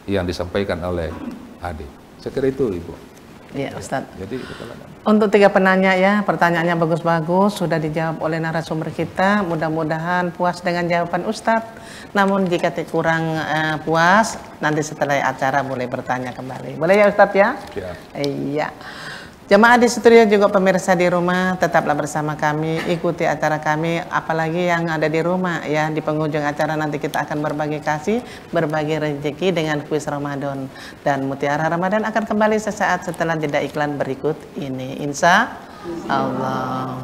yang disampaikan oleh adik. Saya kira itu, Ibu. Iya, Ustaz. Jadi untuk 3 penanya ya, pertanyaannya bagus-bagus, sudah dijawab oleh narasumber kita. Mudah-mudahan puas dengan jawaban Ustadz. Namun jika kurang puas, nanti setelah acara boleh bertanya kembali. Boleh ya Ustadz ya? Ya. Iya. Jemaah di studio juga pemirsa di rumah, tetaplah bersama kami, ikuti acara kami, apalagi yang ada di rumah ya. Di penghujung acara nanti kita akan berbagi kasih, berbagi rezeki dengan kuis Ramadan. Dan Mutiara Ramadan akan kembali sesaat setelah jeda iklan berikut ini. Insya Allah.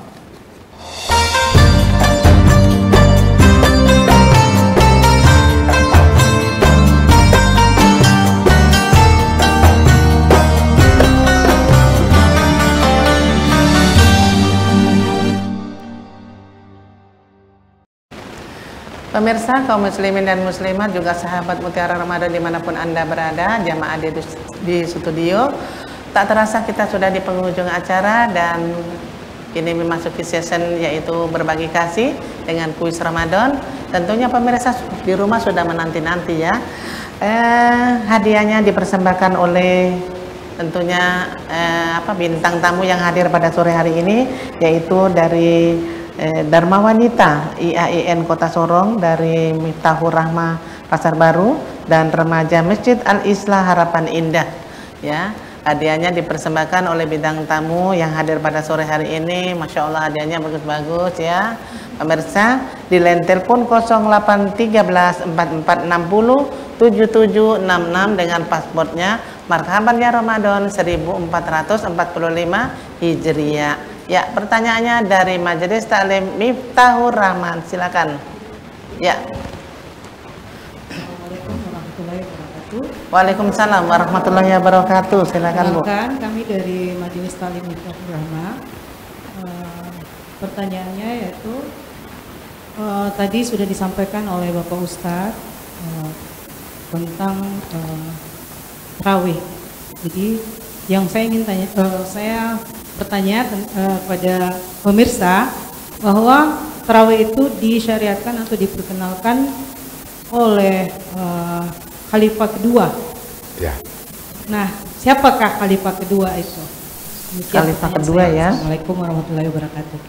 Pemirsa, kaum muslimin dan muslimat, juga sahabat Mutiara Ramadan dimanapun Anda berada, jamaah di studio, tak terasa kita sudah di penghujung acara dan ini memasuki season yaitu berbagi kasih dengan kuis Ramadan. Tentunya pemirsa di rumah sudah menanti-nanti ya. Hadiahnya dipersembahkan oleh tentunya bintang tamu yang hadir pada sore hari ini, yaitu dari Dharma Wanita IAIN Kota Sorong, dari Miftahur Rahmah Pasar Baru, dan remaja Masjid Al-Islah Harapan Indah ya. Hadiahnya dipersembahkan oleh bintang tamu yang hadir pada sore hari ini. Masya Allah, hadiahnya bagus-bagus ya pemirsa. Di line telepon 0813 4460 7766 dengan pasportnya Marhaban ya Ramadan 1445 Hijriah. Ya, pertanyaannya dari Majelis Taklim Miftahur Rahman, silakan. Ya. Assalamualaikum warahmatullahi wabarakatuh. Waalaikumsalam warahmatullahi wabarakatuh. Silakan Bu. Kami dari Majelis Taklim Miftahur Rahman. Pertanyaannya yaitu tadi sudah disampaikan oleh Bapak Ustadz tentang tarawih. Jadi yang saya ingin tanya, saya bertanya pada pemirsa bahwa tarawih itu disyariatkan atau diperkenalkan oleh khalifah kedua. Ya. Nah, siapakah khalifah kedua itu? Khalifah kedua ya. Assalamualaikum warahmatullahi wabarakatuh.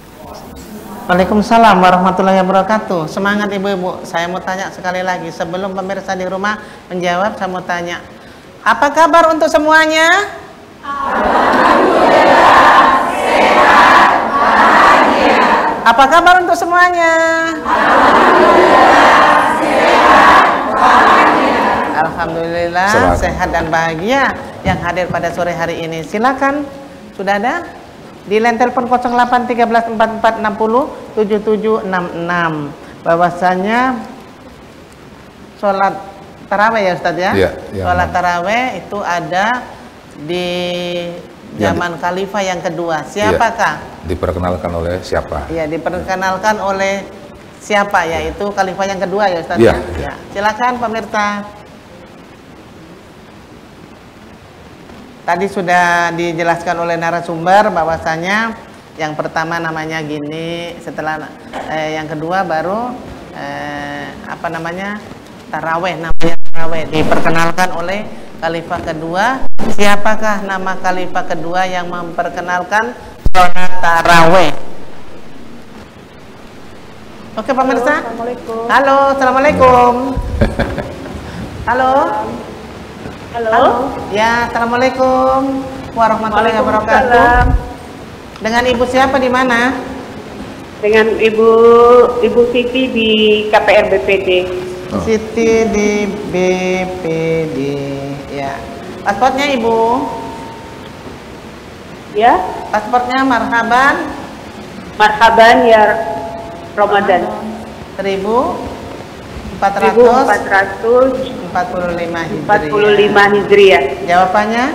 Waalaikumsalam warahmatullahi wabarakatuh. Semangat ibu-ibu. Saya mau tanya sekali lagi sebelum pemirsa di rumah menjawab. Saya mau tanya, apa kabar untuk semuanya? Apa kabar untuk semuanya? Alhamdulillah sehat dan bahagia yang hadir pada sore hari ini. Silakan, sudah ada di line telepon 0813 4460 7766. Bahwasanya sholat taraweh ya Ustadz ya? Iya, sholat taraweh itu ada di zaman khalifah yang kedua. Siapakah? Diperkenalkan oleh siapa? Iya, diperkenalkan oleh siapa? Yaitu khalifah yang kedua ya Ustaz. Ya. Ya. Silakan pemirsa. Tadi sudah dijelaskan oleh narasumber bahwasanya yang pertama namanya gini, setelah yang kedua baru taraweh, namanya taraweh diperkenalkan oleh khalifah kedua. Siapakah nama khalifah kedua yang memperkenalkan sholat taraweh? Oke pemirsa. Assalamualaikum. Halo, assalamualaikum. Halo. Halo. Ya, assalamualaikum warahmatullahi wabarakatuh. Dengan Ibu siapa di mana? Dengan Ibu Siti di KPR BPD. Siti di BPD. Ya. Paspornya Ibu? Ya. Paspornya marhaban. Marhaban ya Ramadan. 1445 Hijriah. Jawabannya?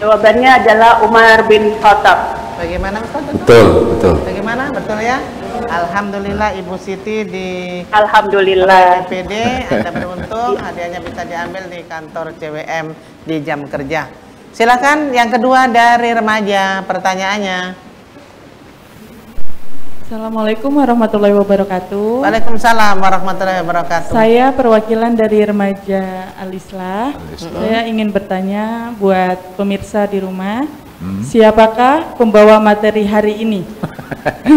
Jawabannya adalah Umar bin Khattab. Bagaimana Ustaz? Betul. Bagaimana? Betul ya? Alhamdulillah Ibu Siti di Alhamdulillah. BPD, Anda beruntung hadiahnya bisa diambil di kantor CWM di jam kerja. Silakan yang kedua dari remaja, pertanyaannya. Assalamualaikum warahmatullahi wabarakatuh. Waalaikumsalam warahmatullahi wabarakatuh. Saya perwakilan dari remaja Al-Islah. Saya ingin bertanya buat pemirsa di rumah, siapakah pembawa materi hari ini?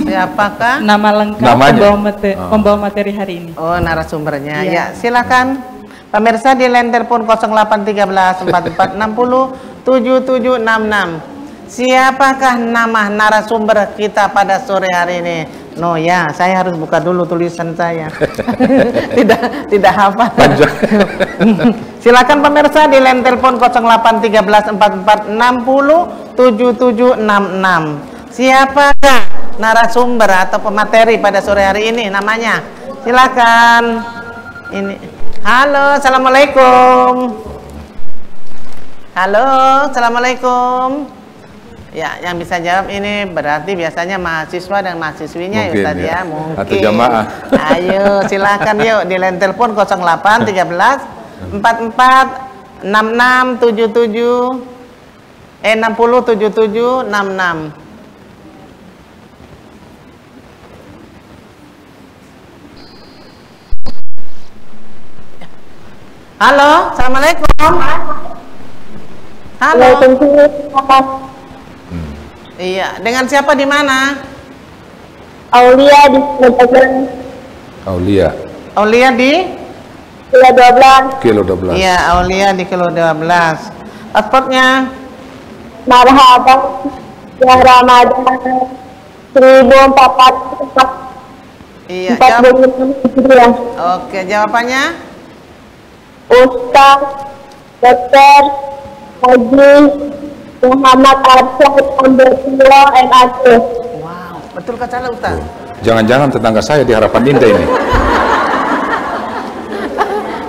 Siapakah? Nama lengkap pembawa materi hari ini. Oh, narasumbernya. Ya, silakan. Pemirsa di line telepon 0813 4460 7766. Siapakah nama narasumber kita pada sore hari ini? No ya, saya harus buka dulu tulisan saya. tidak hafal. Silakan pemirsa di line telepon 0813 4460 7766. Siapakah narasumber atau pemateri pada sore hari ini namanya? Silakan. Ini. Halo, assalamualaikum. Halo, assalamualaikum. Ya, yang bisa jawab ini berarti biasanya mahasiswa dan mahasiswinya ya Ustaz ya. Mungkin. Atau jamaah. Ayo, silakan yuk di line telepon 08 13 44 66 77 60 77 66. Halo, assalamualaikum. Halo. Iya, dengan siapa di mana? Aulia di Aulia di Kilo 12. Kilo 12. Iya, Aulia di Kilo 12. Paspornya? Marhaban ya Ramadan 1404. Iya, Oke, jawabannya? Ustaz Dr. Haji Muhammad Arsyad Ambertullah MAC. Wow, betul kata Ustaz. Jangan-jangan tetangga saya di Harapan Indah ini.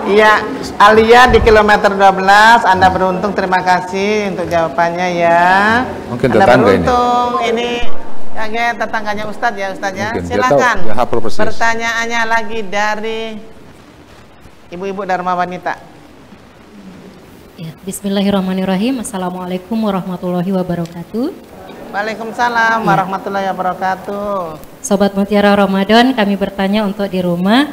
Iya, Alia di kilometer 12. Anda beruntung, terima kasih untuk jawabannya ya. Mungkin Anda tetangga beruntung ini kayak tetangganya Ustadz ya Ustadz ya. Mungkin, Silakan. dia hafal persis. Pertanyaannya lagi dari ibu-ibu Dharma Wanita. Ya, bismillahirrahmanirrahim. Assalamualaikum warahmatullahi wabarakatuh. Waalaikumsalam warahmatullahi wabarakatuh. Sobat Mutiara Ramadan, kami bertanya untuk di rumah,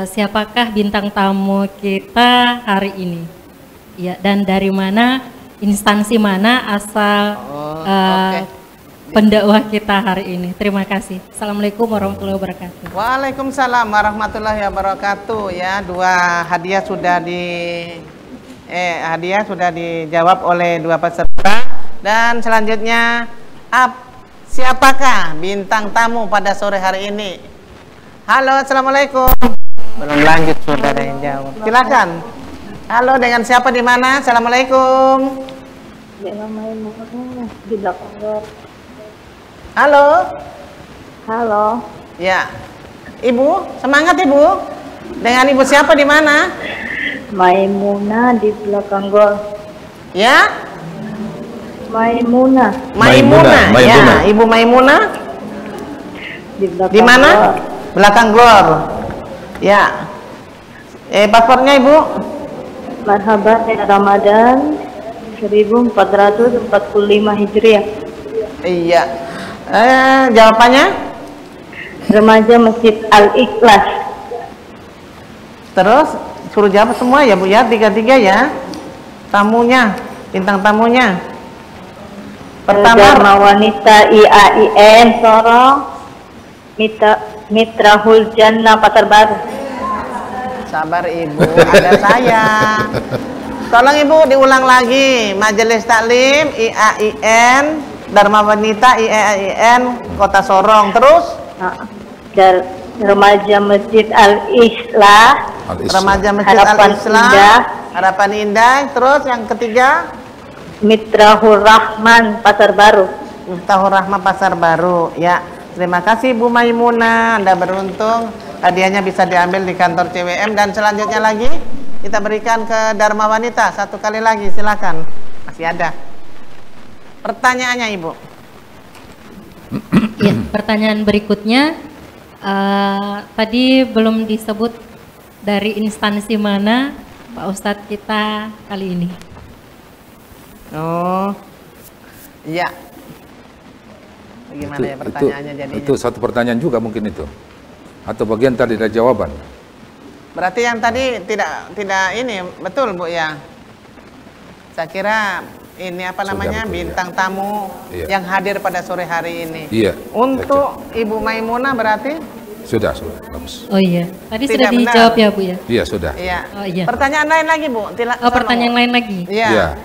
siapakah bintang tamu kita hari ini? Ya, dan dari mana, instansi mana asal pendakwah kita hari ini? Terima kasih. Assalamualaikum warahmatullahi wabarakatuh. Waalaikumsalam warahmatullahi wabarakatuh. Ya, dua hadiah sudah dijawab oleh dua peserta. Dan selanjutnya, siapakah bintang tamu pada sore hari ini? Halo, assalamualaikum. Belum lanjut, sudah ada yang jawab. Silakan. Halo, dengan siapa di mana? Assalamualaikum. Dengan Maimunah di belakang. Halo. Halo. Ya, Ibu, semangat Ibu. Dengan Ibu siapa di mana? Maimunah di belakang gol. Ya? Maimunah. Ya, Ibu Maimunah. Di mana? Belakang gor. Ya. Paspornya Ibu? Marhaban ya Ramadan 1445 Hijriah. Iya. Jawabannya? Remaja Masjid Al-Ikhlas. Terus suruh jawab semua ya Bu ya, tiga-tiga ya. Tamunya, bintang tamunya. Pertama, Dharma Wanita IAIN Sorong, Mitrahul Jannah Pasar Baru. Sabar Ibu, ada saya. Tolong Ibu diulang lagi. Majelis Taklim IAIN Dharma Wanita IAIN Kota Sorong. Terus Remaja Masjid Al-Islah. Remaja Masjid Harapan Al-Islah Indah. Harapan Indah. Terus yang ketiga Mitrahur Rahman Pasar Baru. Miftahur Rahman Pasar Baru. Ya, terima kasih Bu Maimunah, Anda beruntung. Hadiahnya bisa diambil di kantor CWM. Dan selanjutnya lagi kita berikan ke Dharma Wanita satu kali lagi, silakan. Masih ada pertanyaannya Ibu. Ya, pertanyaan berikutnya tadi belum disebut dari instansi mana Pak Ustadz kita kali ini. Oh, iya. Bagaimana ya pertanyaannya jadinya? Itu satu pertanyaan juga mungkin itu, atau bagian tadi dari jawaban. Berarti yang tadi tidak ini betul Bu ya? Saya kira ini apa namanya betul, bintang tamu yang hadir pada sore hari ini. Iya. Untuk Ibu Maimunah berarti? Sudah bagus. Oh iya, tadi Tidak sudah benar. dijawab ya Bu ya? Iya sudah. Iya. Oh iya. Pertanyaan lain lagi Bu? Oh pertanyaan lain lagi? Iya. Iya.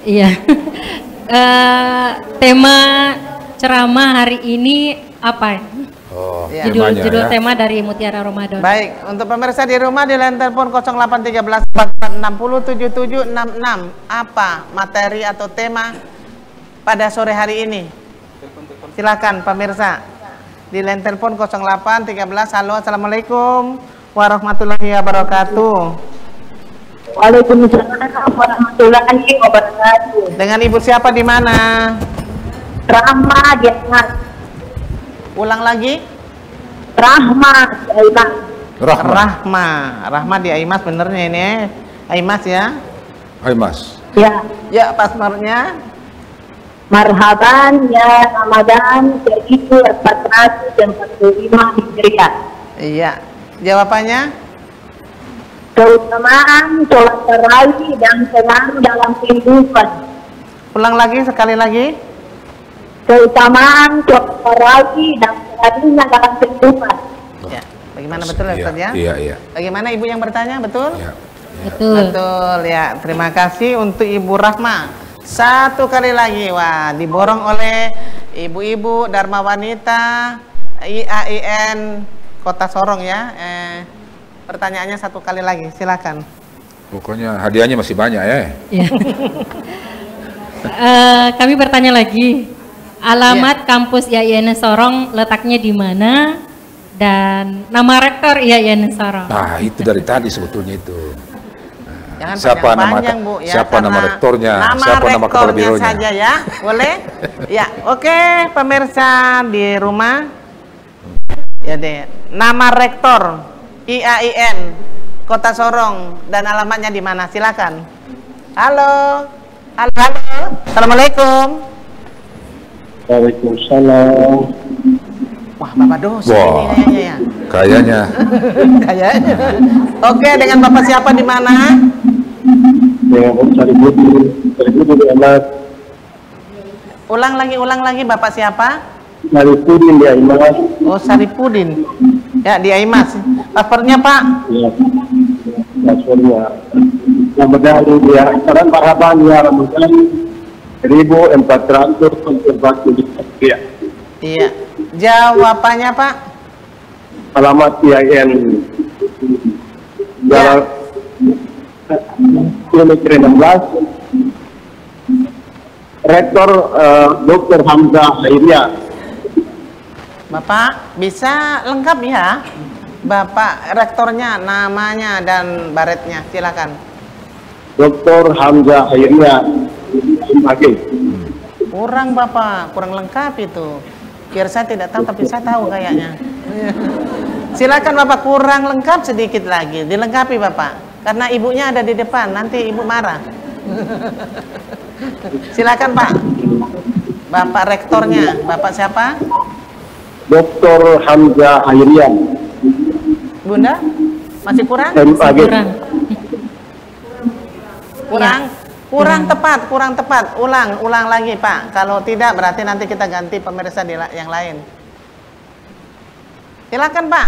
Iya. Tema ceramah hari ini apa? Oh, Ya. Judul ya. tema dari Mutiara Ramadan. Baik, untuk pemirsa di rumah di line telepon 0813 60 7766. Apa materi atau tema pada sore hari ini? Silakan pemirsa. Di line telepon 0813. Halo, Assalamualaikum warahmatullahi wabarakatuh. Waalaikumsalam warahmatullahi wabarakatuh. Dengan Ibu siapa di mana? Rahma Dimas. Ulang lagi. Rahma Dimas. Rahma di Aimas benernya ini. Aimas ya. Aimas. Ya. Ya, paspornya. Marhaban ya Ramadan 1445 Hijriah. Iya. Jawabannya? Keutamaan sholat tarawih dan pengaruh dalam kehidupan. Ulang lagi sekali lagi. Keutamaan sholat tarawih dan pengaruhnya dalam kehidupan. Ya. Bagaimana betul ya Ustaz ya? Iya. Bagaimana Ibu yang bertanya? Betul? Iya. Betul ya. Terima kasih untuk Ibu Rahma. Satu kali lagi. Wah, diborong oleh ibu-ibu Dharma Wanita IAIN Kota Sorong ya. Pertanyaannya satu kali lagi, silakan. Pokoknya hadiahnya masih banyak ya. Ya. Kami bertanya lagi, alamat kampus IAIN Sorong letaknya di mana dan nama rektor IAIN Sorong. Nah itu dari tadi sebetulnya itu. Jangan Siapa panjang, Bu, ya, siapa nama karena rektornya? Nama Siapa nama kepala rektornya bironya? saja ya, boleh? Ya, oke pemirsa di rumah. Ya deh, nama rektor IAIN Kota Sorong dan alamatnya di mana? Silakan. Halo. Assalamualaikum. Waalaikumsalam. Wah, Bapak dosen Wah, ini kayaknya. Kayaknya. Oke, dengan Bapak siapa di mana? Dengan Om Saripudin Ahmad. Ulang lagi Bapak siapa? Saripudin di Aimas. Oh, Saripudin. Ya, di Aimas. Paspornya, Pak? Ya, paspornya. Ramadan ya, sekarang marhaban ya Ramadan 1440 ya. Iya. Jawabannya, Pak? Alamat IAIN Jalan kilometer 16. Rektor Dr. Hamzah Hairiyah. Bapak bisa lengkap ya? Bapak rektornya, namanya dan baretnya, silakan. Dr. Hamzah Hairiyah. Kurang Bapak, kurang lengkap itu. Kira saya tidak tahu tapi saya tahu kayaknya. Silakan Bapak, kurang lengkap sedikit lagi, dilengkapi Bapak. Karena ibunya ada di depan, nanti ibu marah. Silakan Pak. Bapak rektornya, Bapak siapa? Dr. Hamzah Hairiyah. Bunda, masih kurang? MAG. Kurang tepat. Ulang lagi Pak. Kalau tidak berarti nanti kita ganti pemirsa yang lain. Silakan Pak.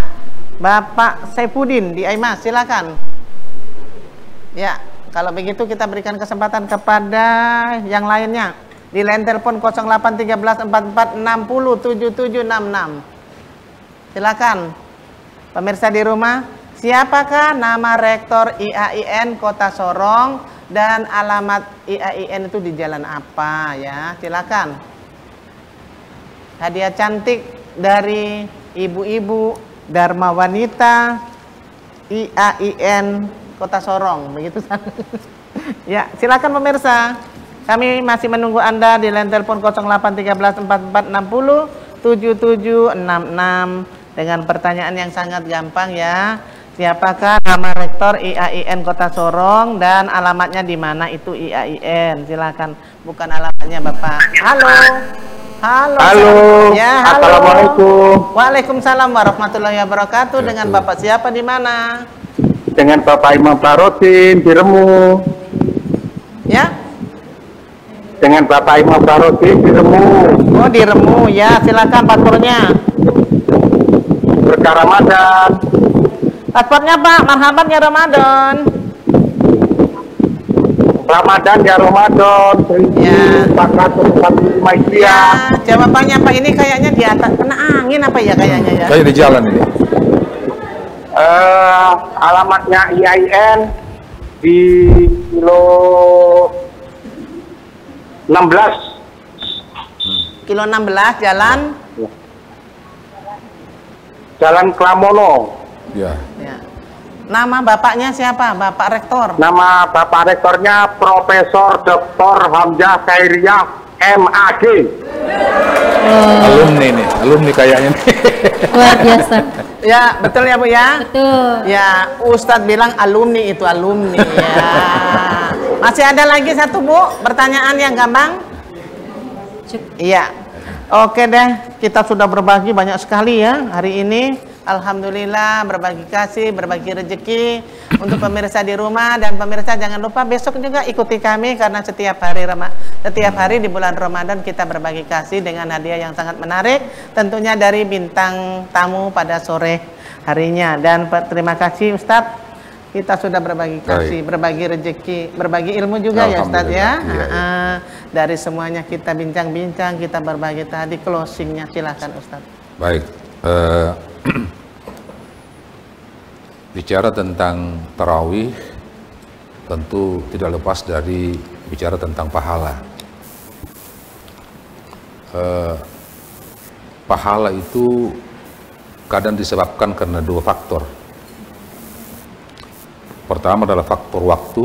Bapak Saipudin di Aimas, silakan. Ya. Kalau begitu kita berikan kesempatan kepada yang lainnya. Di line telepon 081344607766. Silakan. Pemirsa di rumah, siapakah nama Rektor IAIN Kota Sorong dan alamat IAIN itu di jalan apa ya? Silakan. Hadiah cantik dari ibu-ibu Dharma Wanita IAIN Kota Sorong, begitu. Ya, silakan pemirsa. Kami masih menunggu Anda di line telepon 081344607766 dengan pertanyaan yang sangat gampang ya. Siapakah nama Rektor IAIN Kota Sorong dan alamatnya di mana itu IAIN? Silakan. Bukan alamatnya Bapak. Halo. Halo. Halo. Ya, halo. Assalamualaikum. Waalaikumsalam warahmatullahi wabarakatuh. Dengan Bapak siapa di mana? Dengan Bapak Imam Barodin di Remu. Ya? Dengan Bapak Imam Barodin di Remu. Oh, di Remu ya. Silakan paspornya. Berkah Ramadan. Paspornya Pak, marhaban ya Ramadan. Ramadan ya Ramadan. Ya. 445 Hijriah. Ya, jawabannya Pak ini kayaknya di atas kena angin apa ya kayaknya ya? Kayak di jalan ini. Alamatnya IAIN di kilo 16. Kilo 16 Jalan Klamono. Ya. Ya. Nama bapaknya siapa? Bapak Rektor. Nama Bapak Rektornya Profesor Dr. Hamzah Khairiyah MAG. Alumni nih, alumni kayaknya nih. Luar biasa. Ya, betul ya Bu ya? Betul. Ya, Ustadz bilang alumni itu alumni ya. Masih ada lagi satu Bu, pertanyaan yang gampang? Iya. Oke deh, kita sudah berbagi banyak sekali ya hari ini. Alhamdulillah, berbagi kasih, berbagi rezeki untuk pemirsa di rumah, dan pemirsa jangan lupa besok juga ikuti kami karena setiap hari di bulan Ramadan kita berbagi kasih dengan hadiah yang sangat menarik, tentunya dari bintang tamu pada sore harinya. Dan terima kasih Ustadz, kita sudah berbagi kasih, berbagi rezeki, berbagi ilmu juga ya Ustadz ya. Iya. Dari semuanya kita bincang-bincang, kita berbagi tadi closingnya, silakan Ustadz. Baik. Bicara tentang tarawih tentu tidak lepas dari bicara tentang pahala. Pahala itu kadang disebabkan karena dua faktor. Pertama adalah faktor waktu,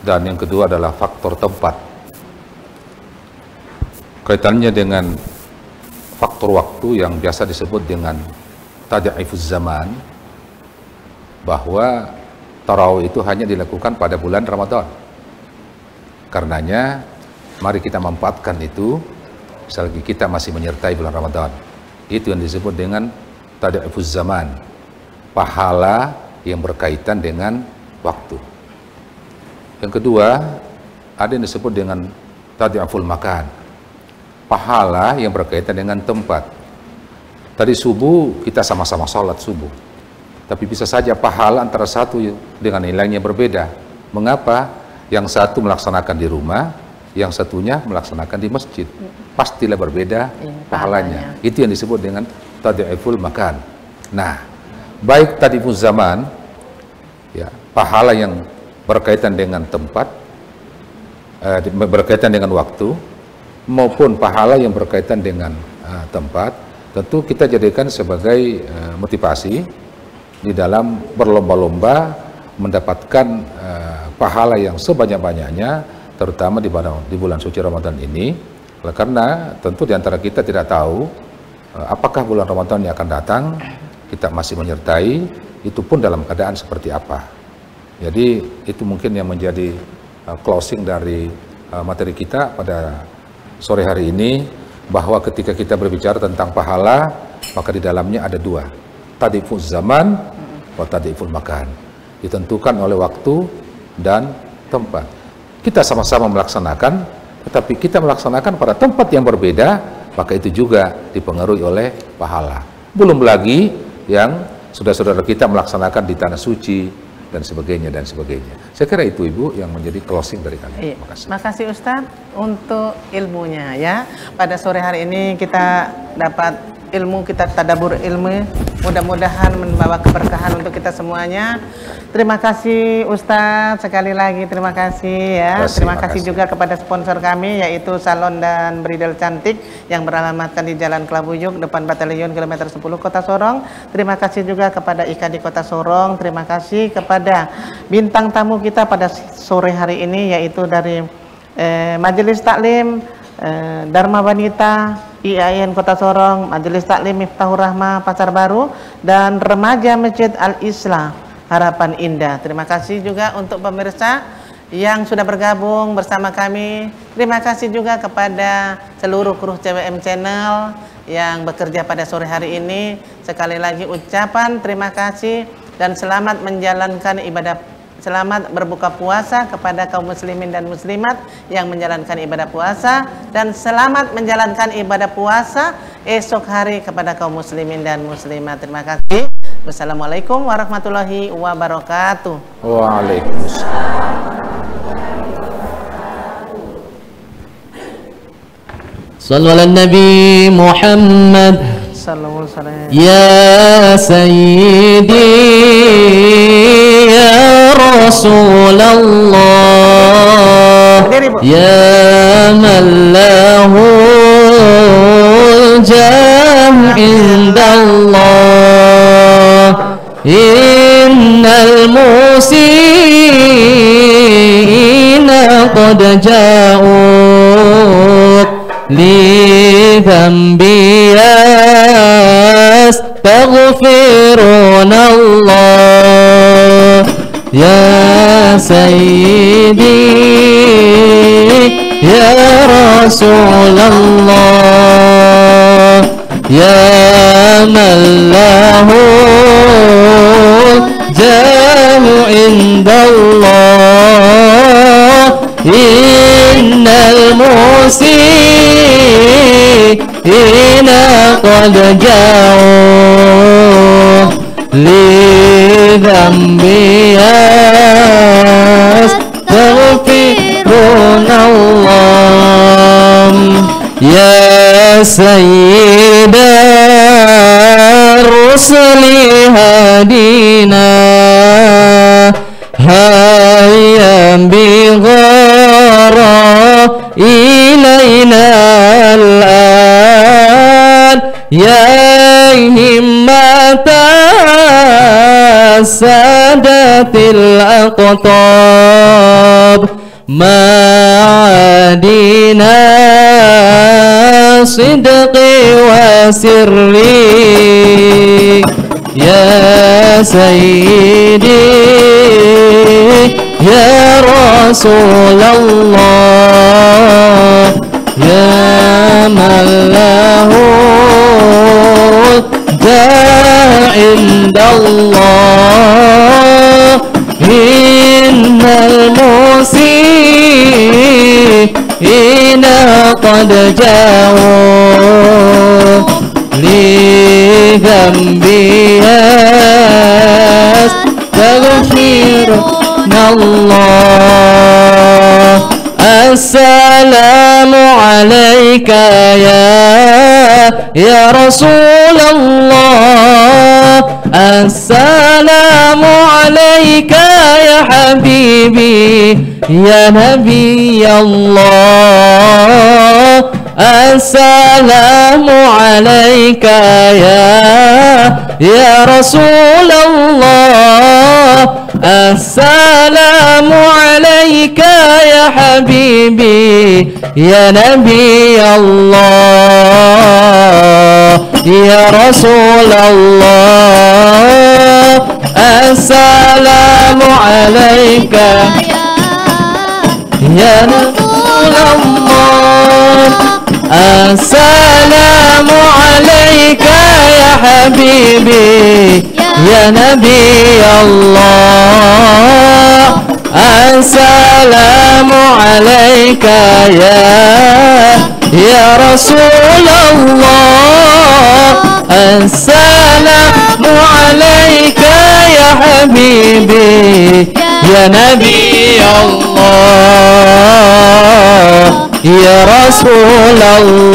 dan yang kedua adalah faktor tempat. Kaitannya dengan faktor waktu yang biasa disebut dengan tad'ifuz zaman, bahwa tarawih itu hanya dilakukan pada bulan Ramadan. Karenanya mari kita manfaatkan itu selagi kita masih menyertai bulan Ramadan. Itu yang disebut dengan tad'ifuz zaman, pahala yang berkaitan dengan waktu. Yang kedua, ada yang disebut dengan tad'iful makan, pahala yang berkaitan dengan tempat. Tadi subuh kita sama-sama sholat subuh, tapi bisa saja pahala antara satu dengan nilainya berbeda. Mengapa? Yang satu melaksanakan di rumah, yang satunya melaksanakan di masjid. Pastilah berbeda pahalanya. Itu yang disebut dengan tad'iful makan. Nah, baik tad'iful zaman, ya, pahala yang berkaitan dengan tempat, berkaitan dengan waktu, maupun pahala yang berkaitan dengan tempat, tentu kita jadikan sebagai motivasi di dalam berlomba-lomba mendapatkan pahala yang sebanyak-banyaknya, terutama di bulan suci Ramadan ini. Karena tentu di antara kita tidak tahu apakah bulan Ramadan yang akan datang, kita masih menyertai, itu pun dalam keadaan seperti apa. Jadi itu mungkin yang menjadi closing dari materi kita pada sore hari ini, bahwa ketika kita berbicara tentang pahala, maka di dalamnya ada dua, tad'ifuz zaman wa tad'iful makan, ditentukan oleh waktu dan tempat. Kita sama-sama melaksanakan, tetapi kita melaksanakan pada tempat yang berbeda, maka itu juga dipengaruhi oleh pahala. Belum lagi yang saudara-saudara kita melaksanakan di tanah suci, dan sebagainya dan sebagainya. Saya kira itu Ibu yang menjadi closing dari kami. Terima kasih. Makasih Ustadz untuk ilmunya ya. Pada sore hari ini kita dapat ilmu, kita tadabur ilmu. Mudah-mudahan membawa keberkahan untuk kita semuanya. Terima kasih Ustadz, sekali lagi terima kasih ya. Terima kasih juga kepada sponsor kami yaitu Salon dan Bridal Cantik yang beralamatkan di Jalan Kelabuyuk depan Batalion kilometer 10 Kota Sorong. Terima kasih juga kepada IKAD Kota Sorong. Terima kasih kepada bintang tamu kita pada sore hari ini yaitu dari Majelis Taklim Dharma Wanita IAIN Kota Sorong, Majelis Taklim Miftahur Rahmah Pasar Baru, dan Remaja Masjid Al-Islah Harapan Indah. Terima kasih juga untuk pemirsa yang sudah bergabung bersama kami. Terima kasih juga kepada seluruh kru CWM Channel yang bekerja pada sore hari ini. Sekali lagi ucapan terima kasih dan selamat menjalankan ibadah, selamat berbuka puasa kepada kaum muslimin dan muslimat yang menjalankan ibadah puasa, dan selamat menjalankan ibadah puasa esok hari kepada kaum muslimin dan muslimat. Terima kasih. Wassalamualaikum warahmatullahi wabarakatuh. Waalaikumsalam. Sallu ala Nabi Muhammad. Ya Sayyidi ya Rasulullah, ya man lahul jam indallah, innal musiina qad ja'uk li dhanbi yastaghfiruna Allah. Ya Sayyidi ya Rasulullah, ya man lahul jamu indallah, innal musiina qad ja'u li dhanbi yastaghfiruna Allah. Ya Sayyidar Rusuli hadina hayyan bi ghara ilayna al-an, ya himmata sadatil aqtab ma'adina sidqi wa sirri. Ya Sayyidi ya Rasulullah, ya man lahul indallah, innal musiina qad ja'u li dhanbi yastaghfiruna Allah. Assalamu alayka ya Rasulullah, assalamu alayka ya habibi ya Nabi Allah, assalamu alayka ya Rasulullah, assalamu alayka ya habibi ya Nabi Allah, ya Rasulullah, assalamu alayka ya Rasulullah, assalamu alayka ya habibi ya Nabi Allah, assalamu alayka ya Rasulullah, assalamu alayka ya habibi ya nabi Allah ya Rasulullah